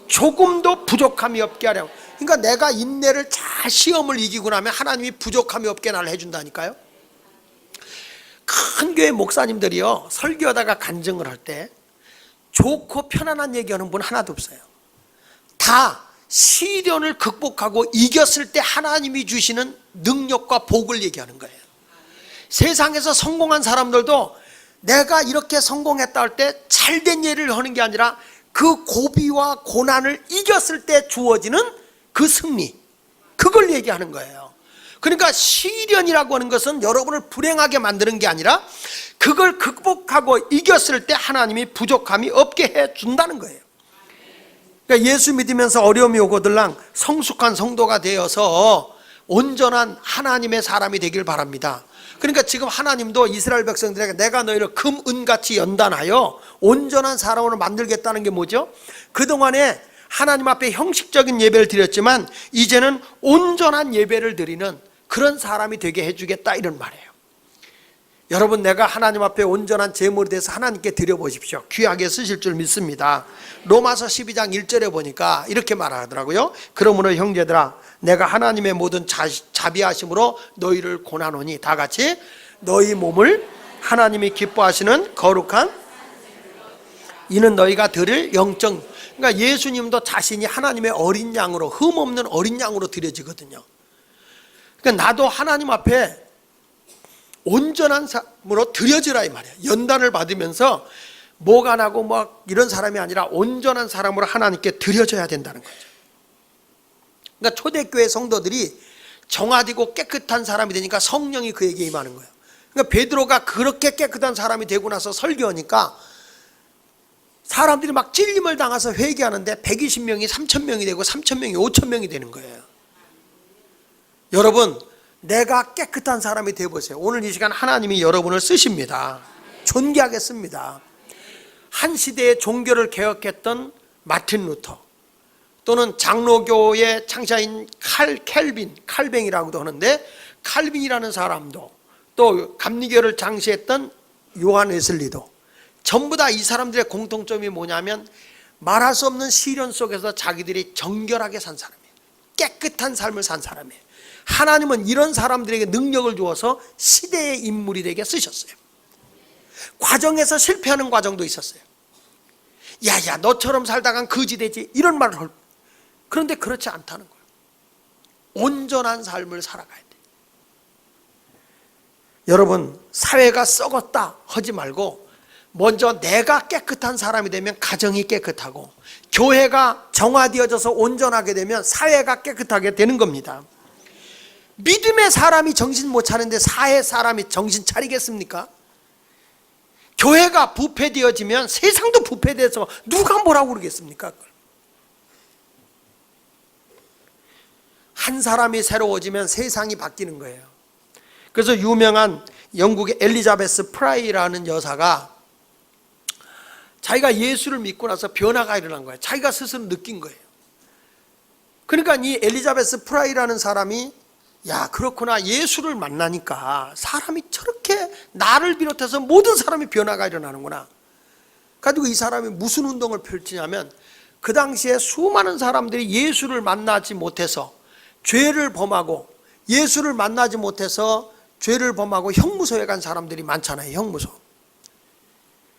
Speaker 1: 조금도 부족함이 없게 하려. 그러니까 내가 인내를 잘 시험을 이기고 나면 하나님이 부족함이 없게 나를 해준다니까요. 큰 교회 목사님들이요, 설교하다가 간증을 할 때 좋고 편안한 얘기하는 분 하나도 없어요. 다 시련을 극복하고 이겼을 때 하나님이 주시는 능력과 복을 얘기하는 거예요. 세상에서 성공한 사람들도 내가 이렇게 성공했다 할 때 잘된 예를 하는 게 아니라 그 고비와 고난을 이겼을 때 주어지는 그 승리, 그걸 얘기하는 거예요. 그러니까 시련이라고 하는 것은 여러분을 불행하게 만드는 게 아니라 그걸 극복하고 이겼을 때 하나님이 부족함이 없게 해준다는 거예요. 그러니까 예수 믿으면서 어려움이 오거들랑 성숙한 성도가 되어서 온전한 하나님의 사람이 되길 바랍니다. 그러니까 지금 하나님도 이스라엘 백성들에게 내가 너희를 금, 은같이 연단하여 온전한 사람으로 만들겠다는 게 뭐죠? 그동안에 하나님 앞에 형식적인 예배를 드렸지만 이제는 온전한 예배를 드리는 그런 사람이 되게 해주겠다, 이런 말이에요. 여러분, 내가 하나님 앞에 온전한 제물에 대해서 하나님께 드려보십시오. 귀하게 쓰실 줄 믿습니다. 로마서 12장 1절에 보니까 이렇게 말하더라고요. 그러므로 형제들아, 내가 하나님의 모든 자비하심으로 너희를 권하노니, 다 같이, 너희 몸을 하나님이 기뻐하시는 거룩한, 이는 너희가 드릴 영적. 그러니까 예수님도 자신이 하나님의 어린 양으로, 흠없는 어린 양으로 드려지거든요. 그러니까 나도 하나님 앞에 온전한 사람으로 드려지라, 이 말이야. 연단을 받으면서 뭐가 나고 뭐 이런 사람이 아니라 온전한 사람으로 하나님께 드려져야 된다는 거죠. 그러니까 초대교회 성도들이 정화되고 깨끗한 사람이 되니까 성령이 그에게 임하는 거예요. 그러니까 베드로가 그렇게 깨끗한 사람이 되고 나서 설교하니까 사람들이 막 찔림을 당해서 회개하는데 120명이 3,000명이 되고 3,000명이 5,000명이 되는 거예요. 여러분, 내가 깨끗한 사람이 되어보세요. 오늘 이 시간 하나님이 여러분을 쓰십니다. 존귀하겠습니다. 한 시대의 종교를 개혁했던 마틴 루터, 또는 장로교의 창시자인 칼뱅이라고도 하는데, 칼빈이라는 사람도, 또 감리교를 창시했던 요한 웨슬리도, 전부 다 이 사람들의 공통점이 뭐냐면 말할 수 없는 시련 속에서 자기들이 정결하게 산 사람이에요. 깨끗한 삶을 산 사람이에요. 하나님은 이런 사람들에게 능력을 주어서 시대의 인물이 되게 쓰셨어요. 과정에서 실패하는 과정도 있었어요. 야야, 너처럼 살다간 거지 되지, 이런 말을 할. 그런데 그렇지 않다는 거예요. 온전한 삶을 살아가야 돼. 여러분, 사회가 썩었다 하지 말고 먼저 내가 깨끗한 사람이 되면 가정이 깨끗하고, 교회가 정화되어져서 온전하게 되면 사회가 깨끗하게 되는 겁니다. 믿음의 사람이 정신 못 차리는데 사회 사람이 정신 차리겠습니까? 교회가 부패되어지면 세상도 부패돼서 누가 뭐라고 그러겠습니까? 한 사람이 새로워지면 세상이 바뀌는 거예요. 그래서 유명한 영국의 엘리자베스 프라이라는 여사가 자기가 예수를 믿고 나서 변화가 일어난 거예요. 자기가 스스로 느낀 거예요. 그러니까 이 엘리자베스 프라이라는 사람이, 야, 그렇구나, 예수를 만나니까 사람이 저렇게 나를 비롯해서 모든 사람이 변화가 일어나는구나. 가지고 이 사람이 무슨 운동을 펼치냐면, 그 당시에 수많은 사람들이 예수를 만나지 못해서 죄를 범하고, 예수를 만나지 못해서 죄를 범하고 형무소에 간 사람들이 많잖아요. 형무소.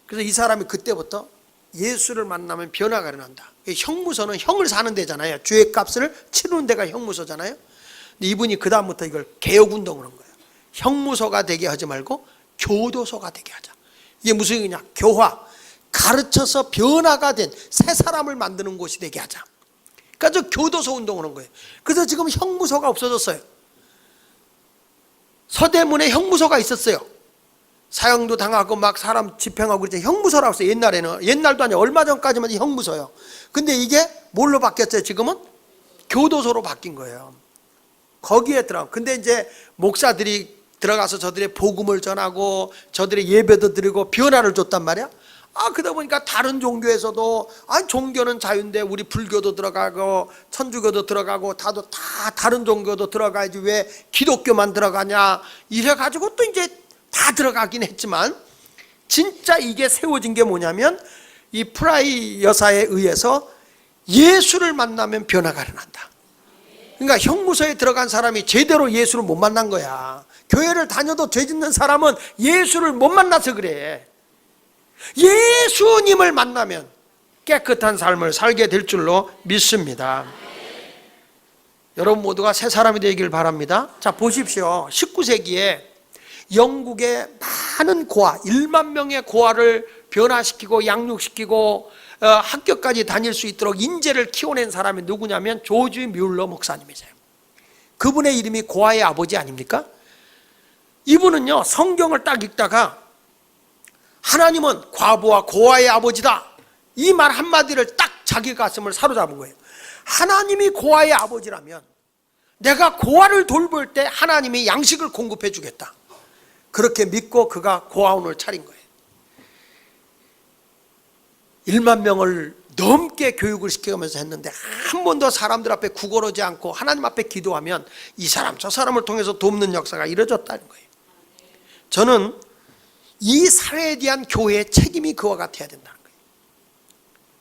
Speaker 1: 그래서 이 사람이 그때부터 예수를 만나면 변화가 일어난다. 형무소는 형을 사는 데잖아요. 죄의 값을 치르는 데가 형무소잖아요. 근데 이분이 그 다음부터 이걸 개혁운동을 한 거예요. 형무소가 되게 하지 말고 교도소가 되게 하자. 이게 무슨 얘기냐? 교화, 가르쳐서 변화가 된 새 사람을 만드는 곳이 되게 하자. 그래서 교도소 운동을 한 거예요. 그래서 지금 형무소가 없어졌어요. 서대문에 형무소가 있었어요. 사형도 당하고 막 사람 집행하고 그랬죠. 형무소라고 했어요. 옛날에는. 옛날도 아니에요. 얼마 전까지만 형무소예요. 근데 이게 뭘로 바뀌었어요? 지금은 교도소로 바뀐 거예요. 거기에 들어가. 근데 이제 목사들이 들어가서 저들의 복음을 전하고 저들의 예배도 드리고 변화를 줬단 말이야. 그러다 보니까 다른 종교에서도 종교는 자유인데 우리 불교도 들어가고 천주교도 들어가고 다 다른 종교도 들어가야지 왜 기독교만 들어가냐 이래가지고 또 이제 다 들어가긴 했지만, 진짜 이게 세워진 게 뭐냐면 이 프라이 여사에 의해서 예수를 만나면 변화가 일어난다. 그러니까 형무소에 들어간 사람이 제대로 예수를 못 만난 거야. 교회를 다녀도 죄 짓는 사람은 예수를 못 만나서 그래. 예수님을 만나면 깨끗한 삶을 살게 될 줄로 믿습니다. 여러분 모두가 새 사람이 되길 바랍니다. 자, 보십시오. 19세기에 영국의 많은 고아, 1만 명의 고아를 변화시키고 양육시키고 학교까지 다닐 수 있도록 인재를 키워낸 사람이 누구냐면 조지 뮬러 목사님이세요. 그분의 이름이 고아의 아버지 아닙니까? 이분은요, 성경을 딱 읽다가 하나님은 과부와 고아의 아버지다, 이 말 한마디를 딱 자기 가슴을 사로잡은 거예요. 하나님이 고아의 아버지라면 내가 고아를 돌볼 때 하나님이 양식을 공급해 주겠다, 그렇게 믿고 그가 고아원을 차린 거예요. 1만 명을 넘게 교육을 시켜가면서 했는데 한 번도 사람들 앞에 구걸하지 않고 하나님 앞에 기도하면 이 사람 저 사람을 통해서 돕는 역사가 이루어졌다는 거예요. 저는 이 사회에 대한 교회의 책임이 그와 같아야 된다는 거예요.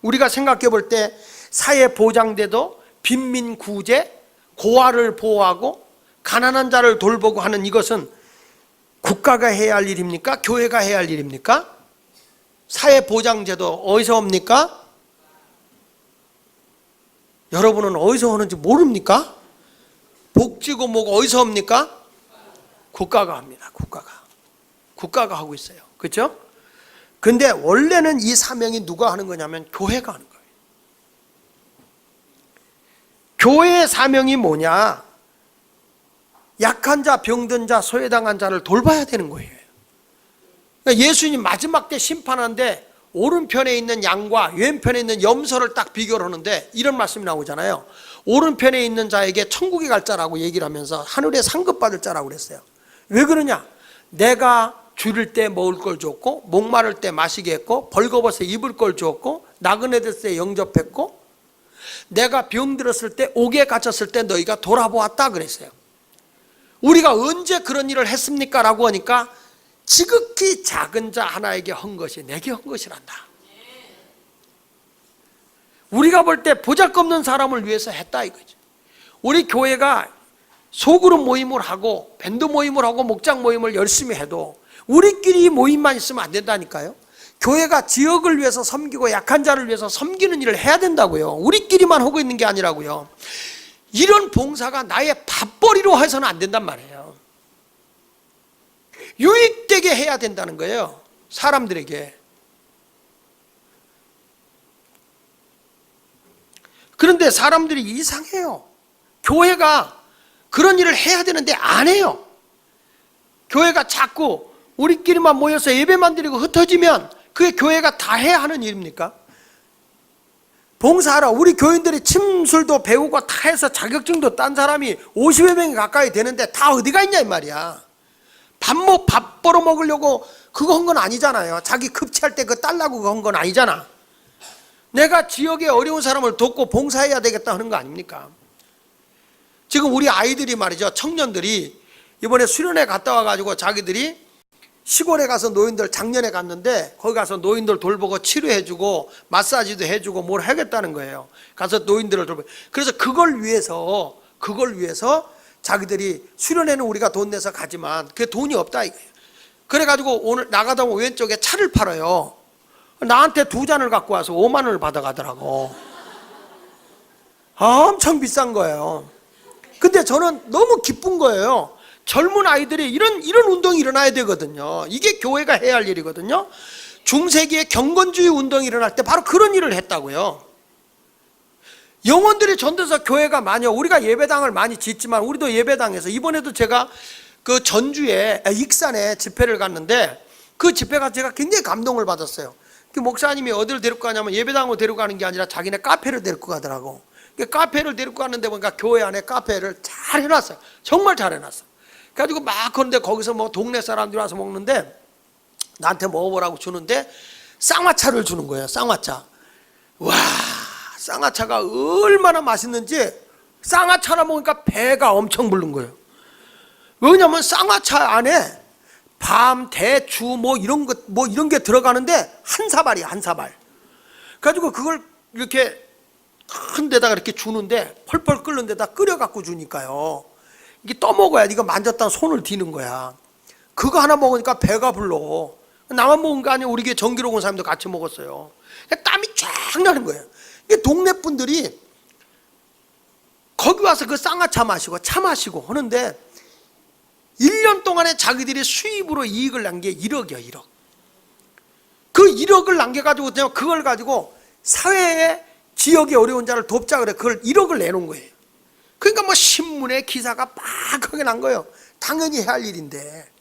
Speaker 1: 우리가 생각해 볼 때 사회 보장제도, 빈민 구제, 고아를 보호하고 가난한 자를 돌보고 하는 이것은 국가가 해야 할 일입니까? 교회가 해야 할 일입니까? 사회 보장제도 어디서 옵니까? 여러분은 어디서 오는지 모릅니까? 복지고 뭐고 어디서 옵니까? 국가가 합니다. 국가가 하고 있어요. 그렇죠? 근데 원래는 이 사명이 누가 하는 거냐면 교회가 하는 거예요. 교회의 사명이 뭐냐? 약한 자, 병든 자, 소외당한 자를 돌봐야 되는 거예요. 그러니까 예수님 마지막 때 심판하는데 오른편에 있는 양과 왼편에 있는 염소를 딱 비교를 하는데 이런 말씀이 나오잖아요. 오른편에 있는 자에게 천국에 갈 자라고 얘기를 하면서 하늘에 상급 받을 자라고 그랬어요. 왜 그러냐? 내가 줄일 때 먹을 걸 줬고, 목마를 때 마시게 했고, 벌거벗어 입을 걸 주었고, 나그네 됐을 때 영접했고, 내가 병들었을 때, 옥에 갇혔을 때 너희가 돌아보았다 그랬어요. 우리가 언제 그런 일을 했습니까? 라고 하니까 지극히 작은 자 하나에게 한 것이 내게 한 것이란다. 우리가 볼 때 보잘것없는 사람을 위해서 했다 이거죠. 우리 교회가 소그룹 모임을 하고 밴드 모임을 하고 목장 모임을 열심히 해도 우리끼리 모임만 있으면 안 된다니까요. 교회가 지역을 위해서 섬기고 약한 자를 위해서 섬기는 일을 해야 된다고요. 우리끼리만 하고 있는 게 아니라고요. 이런 봉사가 나의 밥벌이로 해서는 안 된단 말이에요. 유익되게 해야 된다는 거예요. 사람들에게. 그런데 사람들이 이상해요. 교회가 그런 일을 해야 되는데 안 해요. 교회가 자꾸 우리끼리만 모여서 예배만 드리고 흩어지면 그게 교회가 다 해야 하는 일입니까? 봉사하라. 우리 교인들이 침술도 배우고 다 해서 자격증도 딴 사람이 50여 명이 가까이 되는데 다 어디가 있냐 이 말이야. 밥 벌어 먹으려고 그거 한 건 아니잖아요. 자기 급체할 때 그거 딸라고 그거 한 건 아니잖아. 내가 지역에 어려운 사람을 돕고 봉사해야 되겠다 하는 거 아닙니까? 지금 우리 아이들이 말이죠, 청년들이 이번에 수련회 갔다 와가지고 자기들이 시골에 가서 노인들 작년에 갔는데 거기 가서 노인들 돌보고 치료해주고 마사지도 해주고 뭘 하겠다는 거예요. 가서 노인들을 돌보고. 그래서 그걸 위해서 자기들이 수련회는 우리가 돈 내서 가지만 그게 돈이 없다 이거예요. 그래가지고 오늘 나가다 보면 왼쪽에 차를 팔아요. 나한테 2잔을 갖고 와서 5만 원을 받아가더라고. 엄청 비싼 거예요. 근데 저는 너무 기쁜 거예요. 젊은 아이들이 이런 운동이 일어나야 되거든요. 이게 교회가 해야 할 일이거든요. 중세기에 경건주의 운동이 일어날 때 바로 그런 일을 했다고요. 영혼들이 전도서 교회가 많이요. 우리가 예배당을 많이 짓지만 우리도 예배당에서 이번에도 제가 그 전주에 익산에 집회를 갔는데 그 집회가 제가 굉장히 감동을 받았어요. 그 목사님이 어디를 데리고 가냐면 예배당으로 데리고 가는 게 아니라 자기네 카페를 데리고 가더라고. 그 카페를 데리고 갔는데 보니까 교회 안에 카페를 잘 해놨어요. 정말 잘 해놨어. 그래가지고 막 그런데 거기서 뭐 동네 사람들이 와서 먹는데 나한테 먹어보라고 주는데 쌍화차를 주는 거예요. 쌍화차. 와, 쌍화차가 얼마나 맛있는지 쌍화차나 먹으니까 배가 엄청 부른 거예요. 왜냐면 쌍화차 안에 밤, 대추 뭐 이런 게 들어가는데 한 사발이야, 한 사발. 그래가지고 그걸 이렇게 큰 데다가 이렇게 주는데 펄펄 끓는 데다 끓여갖고 주니까요. 이게 떠먹어야 이거 만졌다 손을 디는 거야. 그거 하나 먹으니까 배가 불러. 나만 먹은 거 아니야. 우리 교회 정기록 온 사람도 같이 먹었어요. 땀이 쫙 나는 거예요. 이게 동네 분들이 거기 와서 그 쌍화차 마시고 차 마시고 하는데 1년 동안에 자기들이 수입으로 이익을 난 게 1억이야, 1억. 그 1억을 남겨가지고 그걸 가지고 사회에 지역의 어려운 자를 돕자 그래. 그걸 1억을 내놓은 거예요. 그러니까 뭐 신문에 기사가 빡하게 난 거예요. 당연히 해야 할 일인데.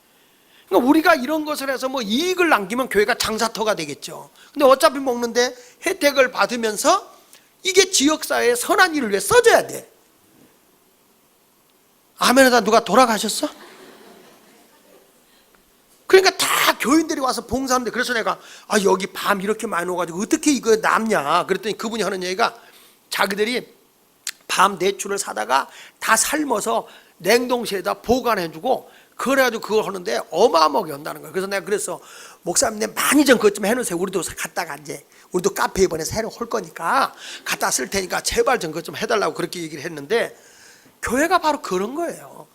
Speaker 1: 그러니까 우리가 이런 것을 해서 뭐 이익을 남기면 교회가 장사터가 되겠죠. 근데 어차피 먹는데 혜택을 받으면서 이게 지역사회에 선한 일을 위해 써줘야 돼. 아멘하다 누가 돌아가셨어? 그러니까 다 교인들이 와서 봉사하는데 그래서 내가 여기 밤 이렇게 많이 넣어가지고 어떻게 이거 남냐 그랬더니 그분이 하는 얘기가 자기들이 밤 대추를 사다가 다 삶아서 냉동실에다 보관해주고 그래가지고 그걸 하는데 어마어마하게 한다는 거예요. 그래서 내가 그래서 목사님 많이 좀 그것 좀 해놓으세요. 우리도 갖다가 이제 우리도 카페 이번에 새로 할 거니까 갖다 쓸 테니까 제발 좀 그것 좀 해달라고 그렇게 얘기를 했는데 교회가 바로 그런 거예요.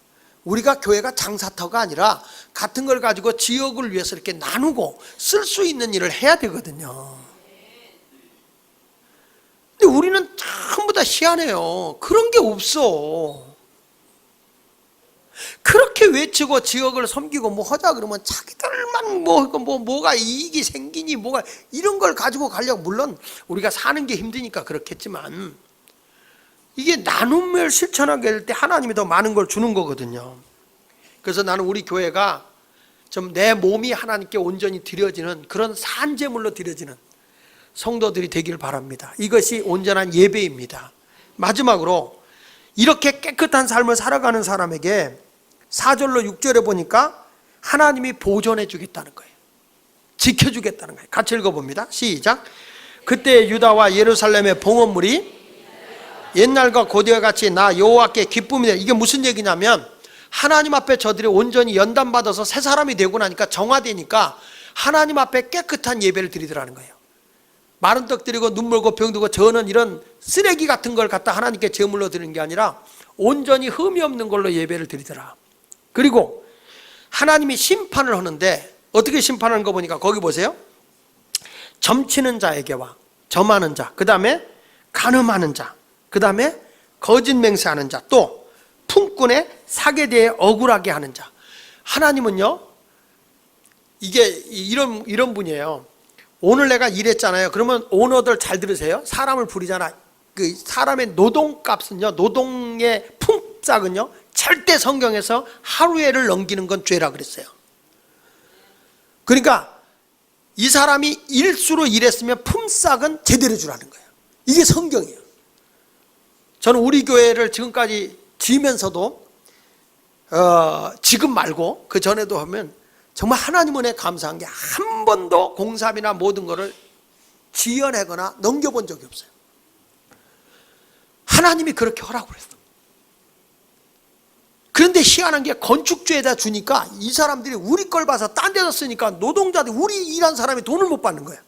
Speaker 1: 우리가 교회가 장사터가 아니라 같은 걸 가지고 지역을 위해서 이렇게 나누고 쓸 수 있는 일을 해야 되거든요. 근데 우리는 전부 다 희한해요. 그런 게 없어. 그렇게 외치고 지역을 섬기고 뭐 하자 그러면 자기들만 뭐가 이익이 생기니 뭐가 이런 걸 가지고 가려고 물론 우리가 사는 게 힘드니까 그렇겠지만 이게 나눔을 실천하게 될 때 하나님이 더 많은 걸 주는 거거든요. 그래서 나는 우리 교회가 좀 내 몸이 하나님께 온전히 드려지는 그런 산제물로 드려지는 성도들이 되길 바랍니다. 이것이 온전한 예배입니다. 마지막으로 이렇게 깨끗한 삶을 살아가는 사람에게 4절로 6절에 보니까 하나님이 보존해 주겠다는 거예요. 지켜주겠다는 거예요. 같이 읽어봅니다. 시작. 그때 유다와 예루살렘의 봉헌물이 옛날과 고대와 같이 나 여호와께 기쁨이 되. 이게 무슨 얘기냐면 하나님 앞에 저들이 온전히 연단받아서 새 사람이 되고 나니까 정화되니까 하나님 앞에 깨끗한 예배를 드리더라는 거예요. 마른 떡 드리고 눈물고 병들고 저는 이런 쓰레기 같은 걸 갖다 하나님께 제물로 드리는 게 아니라 온전히 흠이 없는 걸로 예배를 드리더라. 그리고 하나님이 심판을 하는데 어떻게 심판하는 거 보니까 거기 보세요. 점치는 자에게와 점하는 자, 그 다음에 간음하는 자, 그 다음에 거짓 맹세하는 자, 또 품꾼의 사기에 대해 억울하게 하는 자. 하나님은요 이게 이런 분이에요. 오늘 내가 일했잖아요. 그러면 오너들 잘 들으세요. 사람을 부리잖아. 그 사람의 노동값은요, 노동의 품삯은요 절대 성경에서 하루에를 넘기는 건 죄라 그랬어요. 그러니까 이 사람이 일수로 일했으면 품삯은 제대로 주라는 거예요. 이게 성경이에요. 저는 우리 교회를 지금까지 지으면서도 지금 말고 그 전에도 하면 정말 하나님 은혜 감사한 게 한 번도 공사비나 모든 거를 지연하거나 넘겨본 적이 없어요. 하나님이 그렇게 허락을 했어. 그런데 희한한 게 건축주에다 주니까 이 사람들이 우리 걸 봐서 딴 데서 쓰니까 노동자들 우리 일한 사람이 돈을 못 받는 거야.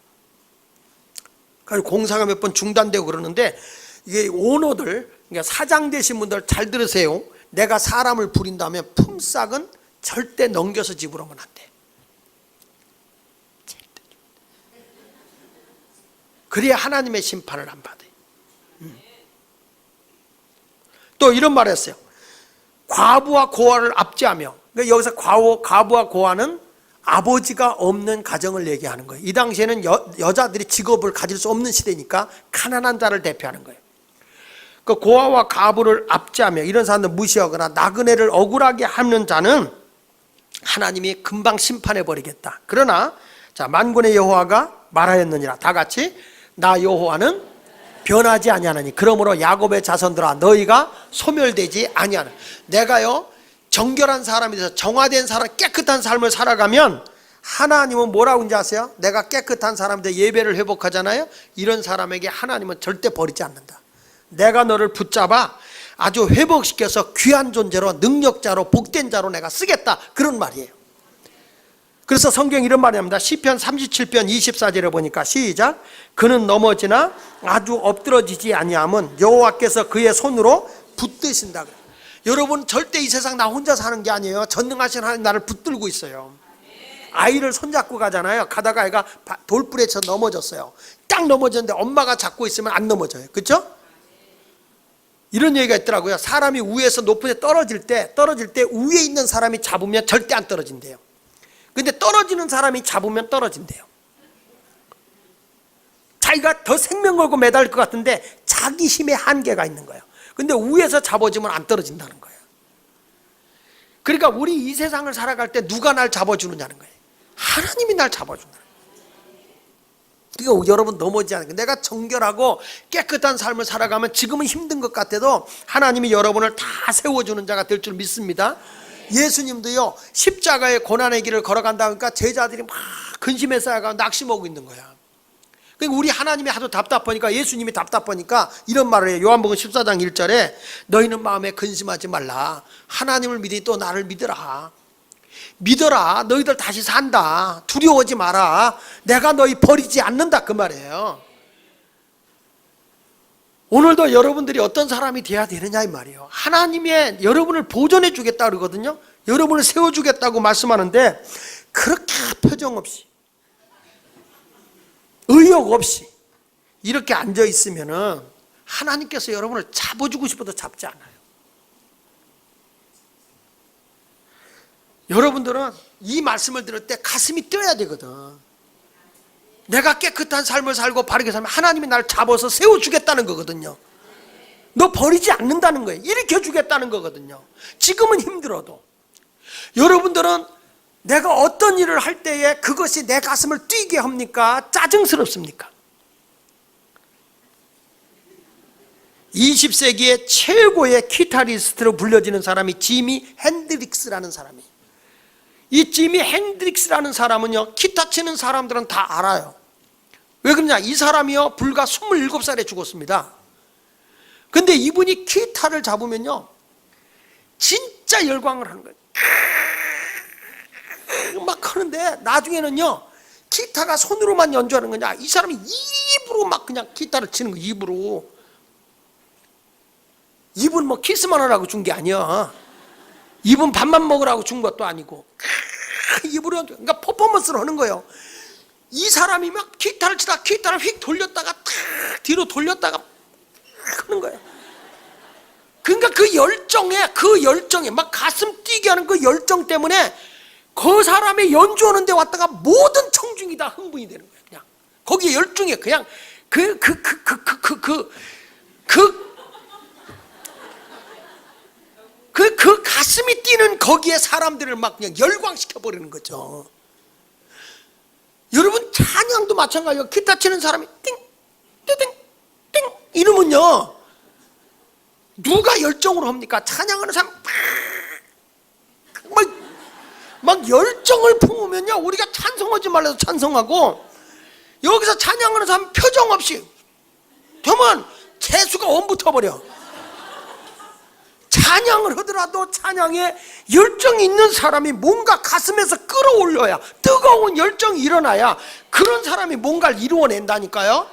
Speaker 1: 그래서 공사가 몇 번 중단되고 그러는데 이게 오너들, 그러니까 사장 되신 분들 잘 들으세요. 내가 사람을 부린다면 품삯은 절대 넘겨서 지불하면 안 돼. 그래야 하나님의 심판을 안 받아요. 또 이런 말을 했어요. 과부와 고아를 압제하며, 그러니까 여기서 과부와 고아는 아버지가 없는 가정을 얘기하는 거예요. 이 당시에는 여자들이 직업을 가질 수 없는 시대니까 가난한 자를 대표하는 거예요. 그 고아와 과부를 압제하며 이런 사람들 무시하거나 나그네를 억울하게 하는 자는 하나님이 금방 심판해 버리겠다. 그러나 자, 만군의 여호와가 말하였느니라. 다 같이 나 여호와는 변하지 아니하나니 그러므로 야곱의 자손들아 너희가 소멸되지 아니하나. 내가요 정결한 사람이 돼서 정화된 사람, 깨끗한 삶을 살아가면 하나님은 뭐라고 하는지 아세요? 내가 깨끗한 사람인데 예배를 회복하잖아요. 이런 사람에게 하나님은 절대 버리지 않는다. 내가 너를 붙잡아 아주 회복시켜서 귀한 존재로, 능력자로, 복된 자로 내가 쓰겠다, 그런 말이에요. 그래서 성경이 이런 말이 합니다. 시편 37편 24절에 보니까 시작. 그는 넘어지나 아주 엎드러지지 아니함은 여호와께서 그의 손으로 붙드신다. 여러분, 절대 이 세상 나 혼자 사는 게 아니에요. 전능하신 하나님 나를 붙들고 있어요. 아이를 손잡고 가잖아요. 가다가 애가 돌불에 쳐 넘어졌어요. 딱 넘어졌는데 엄마가 잡고 있으면 안 넘어져요. 그렇죠? 이런 얘기가 있더라고요. 사람이 위에서 높은 데 떨어질 때 위에 있는 사람이 잡으면 절대 안 떨어진대요. 근데 떨어지는 사람이 잡으면 떨어진대요. 자기가 더 생명 걸고 매달릴 것 같은데 자기 힘에 한계가 있는 거예요. 근데 위에서 잡아주면 안 떨어진다는 거예요. 그러니까 우리 이 세상을 살아갈 때 누가 날 잡아주느냐는 거예요. 하나님이 날 잡아준다는 거예요. 이거 여러분 넘어지지 않아요. 내가 정결하고 깨끗한 삶을 살아가면 지금은 힘든 것 같아도 하나님이 여러분을 다 세워주는 자가 될 줄 믿습니다. 예수님도요, 십자가의 고난의 길을 걸어간다 보니까 제자들이 막 근심에 쌓여가 낙심하고 있는 거야. 그러니까 우리 하나님이 하도 답답하니까, 예수님이 답답하니까 이런 말을 해요. 요한복음 14장 1절에 너희는 마음에 근심하지 말라. 하나님을 믿으니 또 나를 믿으라. 믿어라. 너희들 다시 산다. 두려워하지 마라. 내가 너희 버리지 않는다, 그 말이에요. 오늘도 여러분들이 어떤 사람이 돼야 되느냐 이 말이에요. 하나님의 여러분을 보존해 주겠다 그러거든요. 여러분을 세워주겠다고 말씀하는데 그렇게 표정 없이, 의욕 없이 이렇게 앉아 있으면은 하나님께서 여러분을 잡아주고 싶어도 잡지 않아요. 여러분들은 이 말씀을 들을 때 가슴이 뛰어야 되거든. 내가 깨끗한 삶을 살고 바르게 살면 하나님이 나를 잡아서 세워주겠다는 거거든요. 너 버리지 않는다는 거예요. 일으켜주겠다는 거거든요. 지금은 힘들어도. 여러분들은 내가 어떤 일을 할 때에 그것이 내 가슴을 뛰게 합니까? 짜증스럽습니까? 20세기의 최고의 기타리스트로 불려지는 사람이 지미 핸드릭스라는 사람이에요. 이 지미 핸드릭스라는 사람은요, 기타 치는 사람들은 다 알아요. 왜 그러냐? 이 사람이요, 불과 27살에 죽었습니다. 근데 이분이 기타를 잡으면요, 진짜 열광을 하는 거예요. 막 하는데 나중에는요, 기타가 손으로만 연주하는 거냐, 이 사람이 입으로 막 그냥 기타를 치는 거예요. 입으로. 입은 뭐 키스만 하라고 준 게 아니야. 입은 밥만 먹으라고 준 것도 아니고 입으로, 그러니까 퍼포먼스를 하는 거예요. 이 사람이 막 기타를 치다가 기타를 휙 돌렸다가 탁 뒤로 돌렸다가 하는 거예요. 그러니까 그 열정에 막 가슴 뛰게 하는 그 열정 때문에 그 사람의 연주하는 데 왔다가 모든 청중이 다 흥분이 되는 거예요. 그냥 거기에 열중해. 그냥 그 가슴이 뛰는 거기에 사람들을 막 그냥 열광시켜 버리는 거죠. 여러분, 찬양도 마찬가지예요. 기타 치는 사람이 띵, 띵, 띵 이러면요, 누가 열정으로 합니까? 찬양하는 사람 막 열정을 품으면요, 우리가 찬송하지 말라서 찬송하고, 여기서 찬양하는 사람 표정 없이 되면 재수가 옴붙어버려. 찬양을 하더라도 찬양에 열정이 있는 사람이 뭔가 가슴에서 끌어올려야, 뜨거운 열정이 일어나야 그런 사람이 뭔가를 이루어낸다니까요.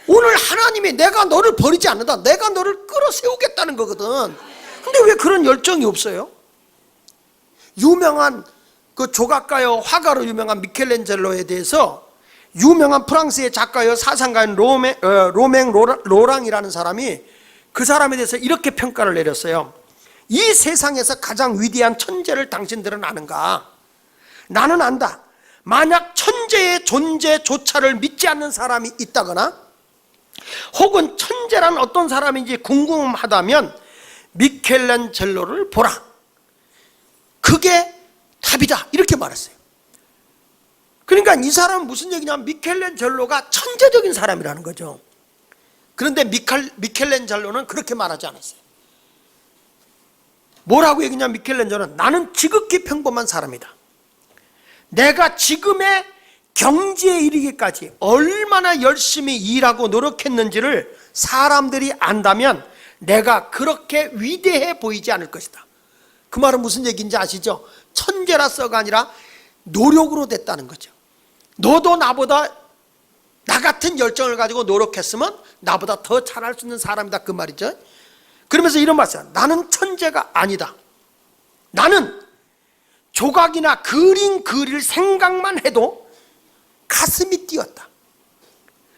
Speaker 1: 오늘 하나님이 내가 너를 버리지 않는다, 내가 너를 끌어세우겠다는 거거든. 근데 왜 그런 열정이 없어요? 유명한 그 조각가요, 화가로 유명한 미켈란젤로에 대해서 유명한 프랑스의 작가요, 사상가인 로맹 로랑이라는 사람이 그 사람에 대해서 이렇게 평가를 내렸어요. 이 세상에서 가장 위대한 천재를 당신들은 아는가? 나는 안다. 만약 천재의 존재조차를 믿지 않는 사람이 있다거나 혹은 천재란 어떤 사람인지 궁금하다면 미켈란젤로를 보라. 그게 답이다. 이렇게 말했어요. 그러니까 이 사람은 무슨 얘기냐면 미켈란젤로가 천재적인 사람이라는 거죠. 그런데 미켈란젤로는 그렇게 말하지 않았어요. 뭐라고 얘기냐, 미켈란젤로는 나는 지극히 평범한 사람이다. 내가 지금의 경지에 이르기까지 얼마나 열심히 일하고 노력했는지를 사람들이 안다면 내가 그렇게 위대해 보이지 않을 것이다. 그 말은 무슨 얘기인지 아시죠? 천재라서가 아니라 노력으로 됐다는 거죠. 너도 나보다 나 같은 열정을 가지고 노력했으면 나보다 더 잘할 수 있는 사람이다, 그 말이죠. 그러면서 이런 말씀, 나는 천재가 아니다. 나는 조각이나 그림 그릴 생각만 해도 가슴이 뛰었다.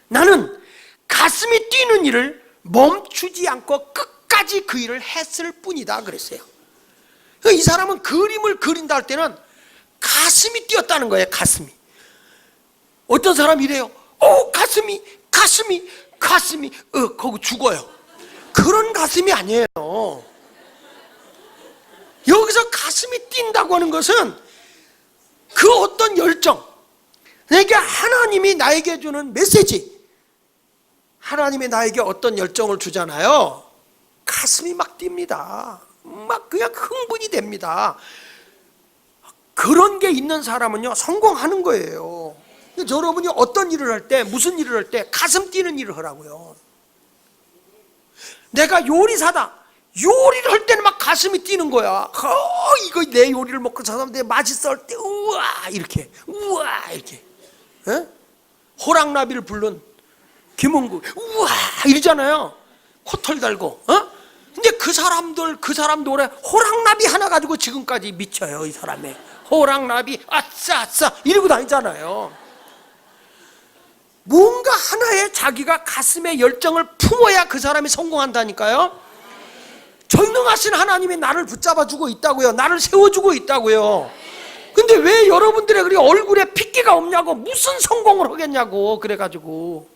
Speaker 1: 나는 가슴이 뛰는 일을 멈추지 않고 끝까지 그 일을 했을 뿐이다, 그랬어요. 이 사람은 그림을 그린다 할 때는 가슴이 뛰었다는 거예요. 가슴이. 어떤 사람이 이래요. 가슴이 거기 죽어요. 그런 가슴이 아니에요. 여기서 가슴이 뛴다고 하는 것은 그 어떤 열정, 그러니까 하나님이 나에게 주는 메시지, 하나님이 나에게 어떤 열정을 주잖아요. 가슴이 막 뜁니다. 막 그냥 흥분이 됩니다. 그런 게 있는 사람은요, 성공하는 거예요. 여러분이 어떤 일을 할 때, 무슨 일을 할 때 가슴 뛰는 일을 하라고요. 내가 요리사다. 요리를 할 때는 막 가슴이 뛰는 거야. 이거 내 요리를 먹고 저 사람들 맛있어 할 때 우와 이렇게 에? 호랑나비를 부른 김은국 우와 이러잖아요. 코털 달고. 근데 그 사람 노래 호랑나비 하나 가지고 지금까지 미쳐요. 이 사람의 호랑나비 아싸 이러고 다니잖아요. 뭔가 하나의 자기가 가슴에 열정을 품어야 그 사람이 성공한다니까요. 전능하신 하나님이 나를 붙잡아주고 있다고요. 나를 세워주고 있다고요. 근데 왜 여러분들의 그리 얼굴에 핏기가 없냐고, 무슨 성공을 하겠냐고. 그래가지고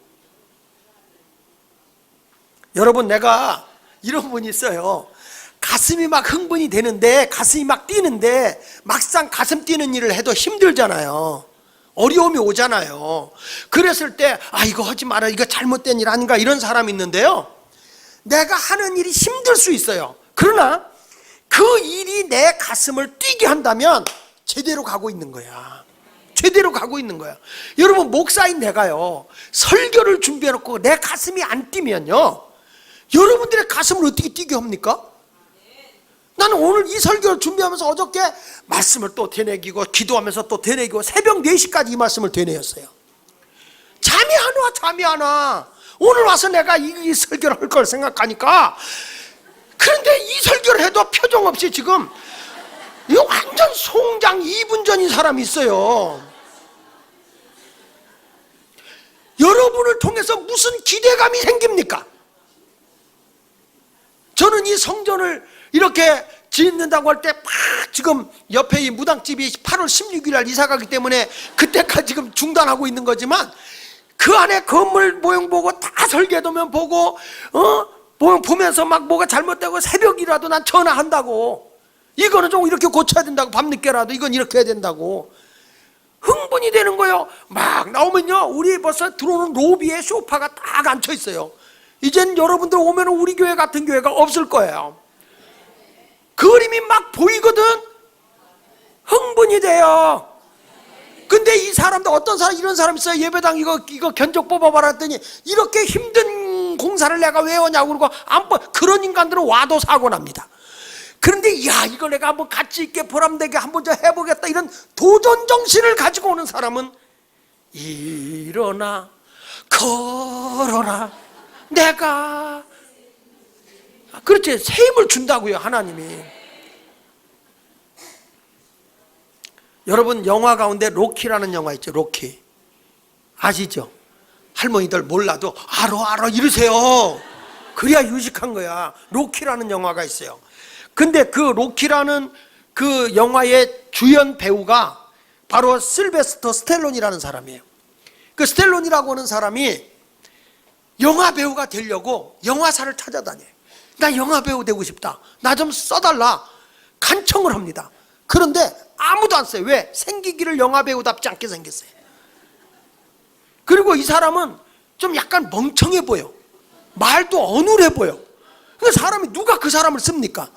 Speaker 1: 여러분, 내가 이런 분이 있어요. 가슴이 막 흥분이 되는데, 가슴이 막 뛰는데 막상 가슴 뛰는 일을 해도 힘들잖아요. 어려움이 오잖아요. 그랬을 때 이거 하지 마라, 이거 잘못된 일 아닌가, 이런 사람이 있는데요, 내가 하는 일이 힘들 수 있어요. 그러나 그 일이 내 가슴을 뛰게 한다면 제대로 가고 있는 거야. 제대로 가고 있는 거야. 여러분, 목사인 내가요, 설교를 준비해놓고 내 가슴이 안 뛰면요, 여러분들의 가슴을 어떻게 뛰게 합니까? 나는 오늘 이 설교를 준비하면서 어저께 말씀을 또 되뇌기고 기도하면서 또 되뇌기고 새벽 4시까지 이 말씀을 되뇌었어요. 잠이 안 와. 오늘 와서 내가 이 설교를 할 걸 생각하니까. 그런데 이 설교를 해도 표정 없이 지금 이거 완전 송장 2분 전인 사람이 있어요. 여러분을 통해서 무슨 기대감이 생깁니까? 저는 이 성전을 이렇게 짓는다고 할 때 막 지금 옆에 이 무당집이 8월 16일 날 이사 가기 때문에 그때까지 지금 중단하고 있는 거지만, 그 안에 건물 모형 보고 다 설계도면 보고 모형 보면서 막 뭐가 잘못되고 새벽이라도 난 전화한다고. 이거는 좀 이렇게 고쳐야 된다고, 밤늦게라도 이건 이렇게 해야 된다고. 흥분이 되는 거예요. 막 나오면요, 우리 벌써 들어오는 로비에 소파가 딱 앉혀 있어요. 이젠 여러분들 오면 우리 교회 같은 교회가 없을 거예요. 그림이 막 보이거든. 흥분이 돼요. 근데 이 사람도 어떤 사람, 이런 사람 있어요. 예배당 이거 견적 뽑아봐라 했더니 이렇게 힘든 공사를 내가 왜 하냐고 그러고 그런 인간들은 와도 사고 납니다. 그런데 이거 내가 한번 가치 있게 보람되게 한번 좀 해보겠다, 이런 도전 정신을 가지고 오는 사람은 일어나 걸어라 내가, 그렇지, 새 힘을 준다고요, 하나님이. 여러분, 영화 가운데 로키라는 영화 있죠. 로키 아시죠? 할머니들 몰라도 알아 이러세요. 그래야 유식한 거야. 로키라는 영화가 있어요. 근데 그 로키라는 그 영화의 주연 배우가 바로 실베스터 스텔론이라는 사람이에요. 그 스텔론이라고 하는 사람이 영화 배우가 되려고 영화사를 찾아다녀요. 나 영화 배우 되고 싶다, 나 좀 써달라 간청을 합니다. 그런데 아무도 안 써요. 왜? 생기기를 영화 배우답지 않게 생겼어요. 그리고 이 사람은 좀 약간 멍청해 보여. 말도 어눌해 보여. 그 사람이 누가 그 사람을 씁니까?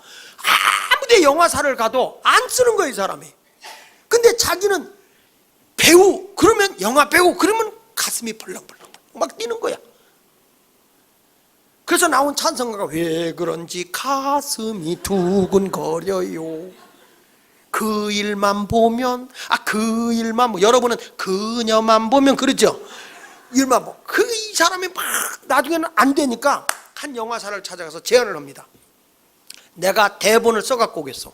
Speaker 1: 아무데 영화사를 가도 안 쓰는 거예요, 이 사람이. 근데 자기는 배우, 그러면 영화 배우, 그러면 가슴이 벌렁벌렁 막 뛰는 거야. 그래서 나온 찬송가가 왜 그런지 가슴이 두근거려요. 그 일만 보면, 그 일만, 여러분은 그녀만 보면 그러죠? 일만 보면. 이 사람이 막 나중에는 안 되니까 한 영화사를 찾아가서 제안을 합니다. 내가 대본을 써갖고 오겠어.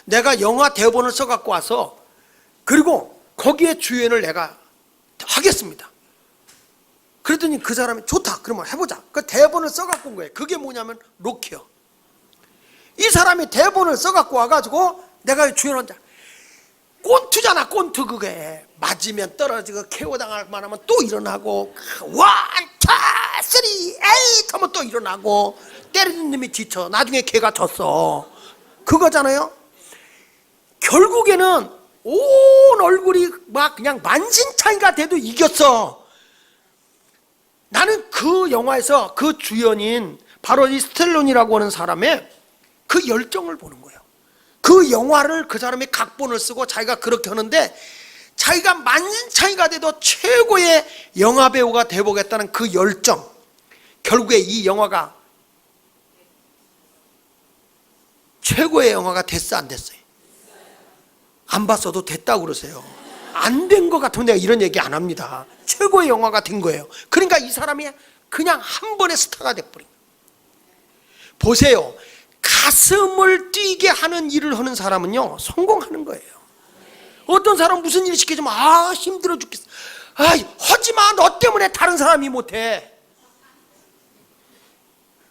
Speaker 1: 내가 영화 대본을 써갖고 와서, 그리고 거기에 주연을 내가 하겠습니다. 그랬더니 그 사람이 좋다, 그러면 해보자. 그 대본을 써갖고 온 거예요. 그게 뭐냐면 로키요. 이 사람이 대본을 써갖고 와가지고 내가 주연한다. 꼰투잖아, 꼰투. 그게 맞으면 떨어지고 KO 당할 만하면 또 일어나고, 원, 투, 쓰리, 에잇 하면 또 일어나고, 때리는 놈이 지쳐. 나중에 걔가 졌어. 그거잖아요. 결국에는 온 얼굴이 막 그냥 만신창이가 돼도 이겼어. 나는 그 영화에서 그 주연인 바로 이 스텔론이라고 하는 사람의 그 열정을 보는 거예요. 그 영화를 그 사람이 각본을 쓰고 자기가 그렇게 하는데, 자기가 만신창이가 돼도 최고의 영화배우가 돼보겠다는 그 열정. 결국에 이 영화가 최고의 영화가 됐어, 안 됐어요? 안 봤어도 됐다고 그러세요. 안 된 것 같으면 내가 이런 얘기 안 합니다. 최고의 영화가 된 거예요. 그러니까 이 사람이 그냥 한 번에 스타가 돼버린 거예요. 보세요. 가슴을 뛰게 하는 일을 하는 사람은요, 성공하는 거예요. 어떤 사람 무슨 일 시켜주면 힘들어 죽겠어. 하지마, 너 때문에 다른 사람이 못해.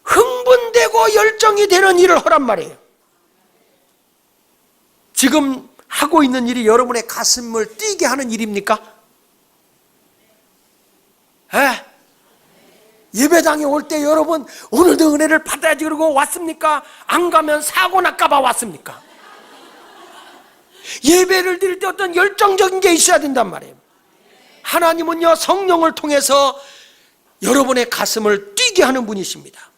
Speaker 1: 흥분되고 열정이 되는 일을 하란 말이에요. 지금 하고 있는 일이 여러분의 가슴을 뛰게 하는 일입니까? 예배당에 올 때 여러분 오늘도 은혜를 받아야지 그러고 왔습니까? 안 가면 사고 날까 봐 왔습니까? 예배를 드릴 때 어떤 열정적인 게 있어야 된단 말이에요. 하나님은요, 성령을 통해서 여러분의 가슴을 뛰게 하는 분이십니다.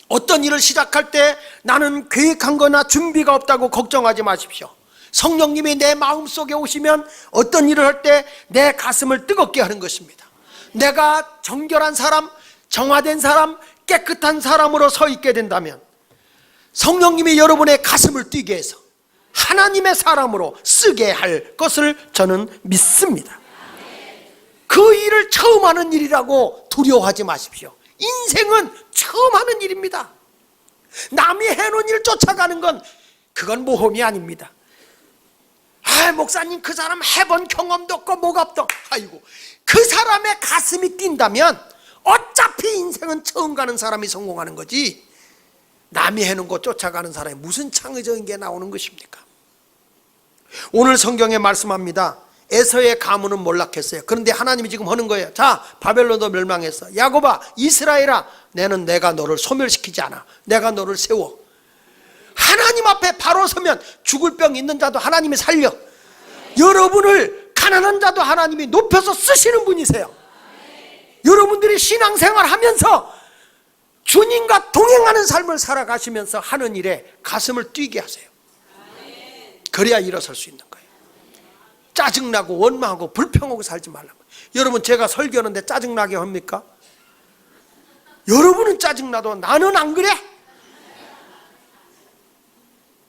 Speaker 1: 어떤 일을 시작할 때 나는 계획한 거나 준비가 없다고 걱정하지 마십시오. 성령님이 내 마음속에 오시면 어떤 일을 할 때 내 가슴을 뜨겁게 하는 것입니다. 내가 정결한 사람, 정화된 사람, 깨끗한 사람으로 서 있게 된다면 성령님이 여러분의 가슴을 뛰게 해서 하나님의 사람으로 쓰게 할 것을 저는 믿습니다. 그 일을 처음 하는 일이라고 두려워하지 마십시오. 인생은 처음 하는 일입니다. 남이 해놓은 일 쫓아가는 건 그건 모험이 아닙니다. 목사님, 그 사람 해본 경험도 없고 뭐가 없다. 아이고, 그 사람의 가슴이 뛴다면 어차피 인생은 처음 가는 사람이 성공하는 거지, 남이 해놓은 거 쫓아가는 사람이 무슨 창의적인 게 나오는 것입니까? 오늘 성경에 말씀합니다. 에서의 가문은 몰락했어요. 그런데 하나님이 지금 하는 거예요. 자, 바벨론도 멸망했어. 야곱아, 이스라엘아, 내가 너를 소멸시키지 않아. 내가 너를 세워. 하나님 앞에 바로 서면 죽을 병 있는 자도 하나님이 살려. 여러분을 가난한 자도 하나님이 높여서 쓰시는 분이세요. 여러분들이 신앙생활 하면서 주님과 동행하는 삶을 살아가시면서 하는 일에 가슴을 뛰게 하세요. 그래야 일어설 수 있는 거예요. 짜증나고 원망하고 불평하고 살지 말라고. 여러분, 제가 설교하는데 짜증나게 합니까? 여러분은 짜증나도 나는 안 그래?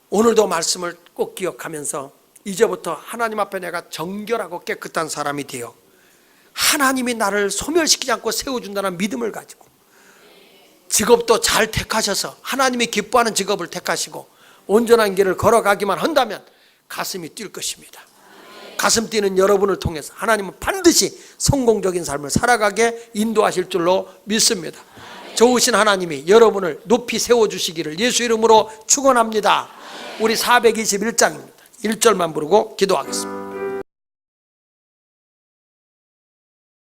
Speaker 1: 오늘도 말씀을 꼭 기억하면서 이제부터 하나님 앞에 내가 정결하고 깨끗한 사람이 되어 하나님이 나를 소멸시키지 않고 세워준다는 믿음을 가지고 직업도 잘 택하셔서 하나님이 기뻐하는 직업을 택하시고 온전한 길을 걸어가기만 한다면 가슴이 뛸 것입니다. 가슴 뛰는 여러분을 통해서 하나님은 반드시 성공적인 삶을 살아가게 인도하실 줄로 믿습니다. 좋으신 하나님이 여러분을 높이 세워주시기를 예수 이름으로 축원합니다. 우리 421장입니다. 1절만 부르고 기도하겠습니다.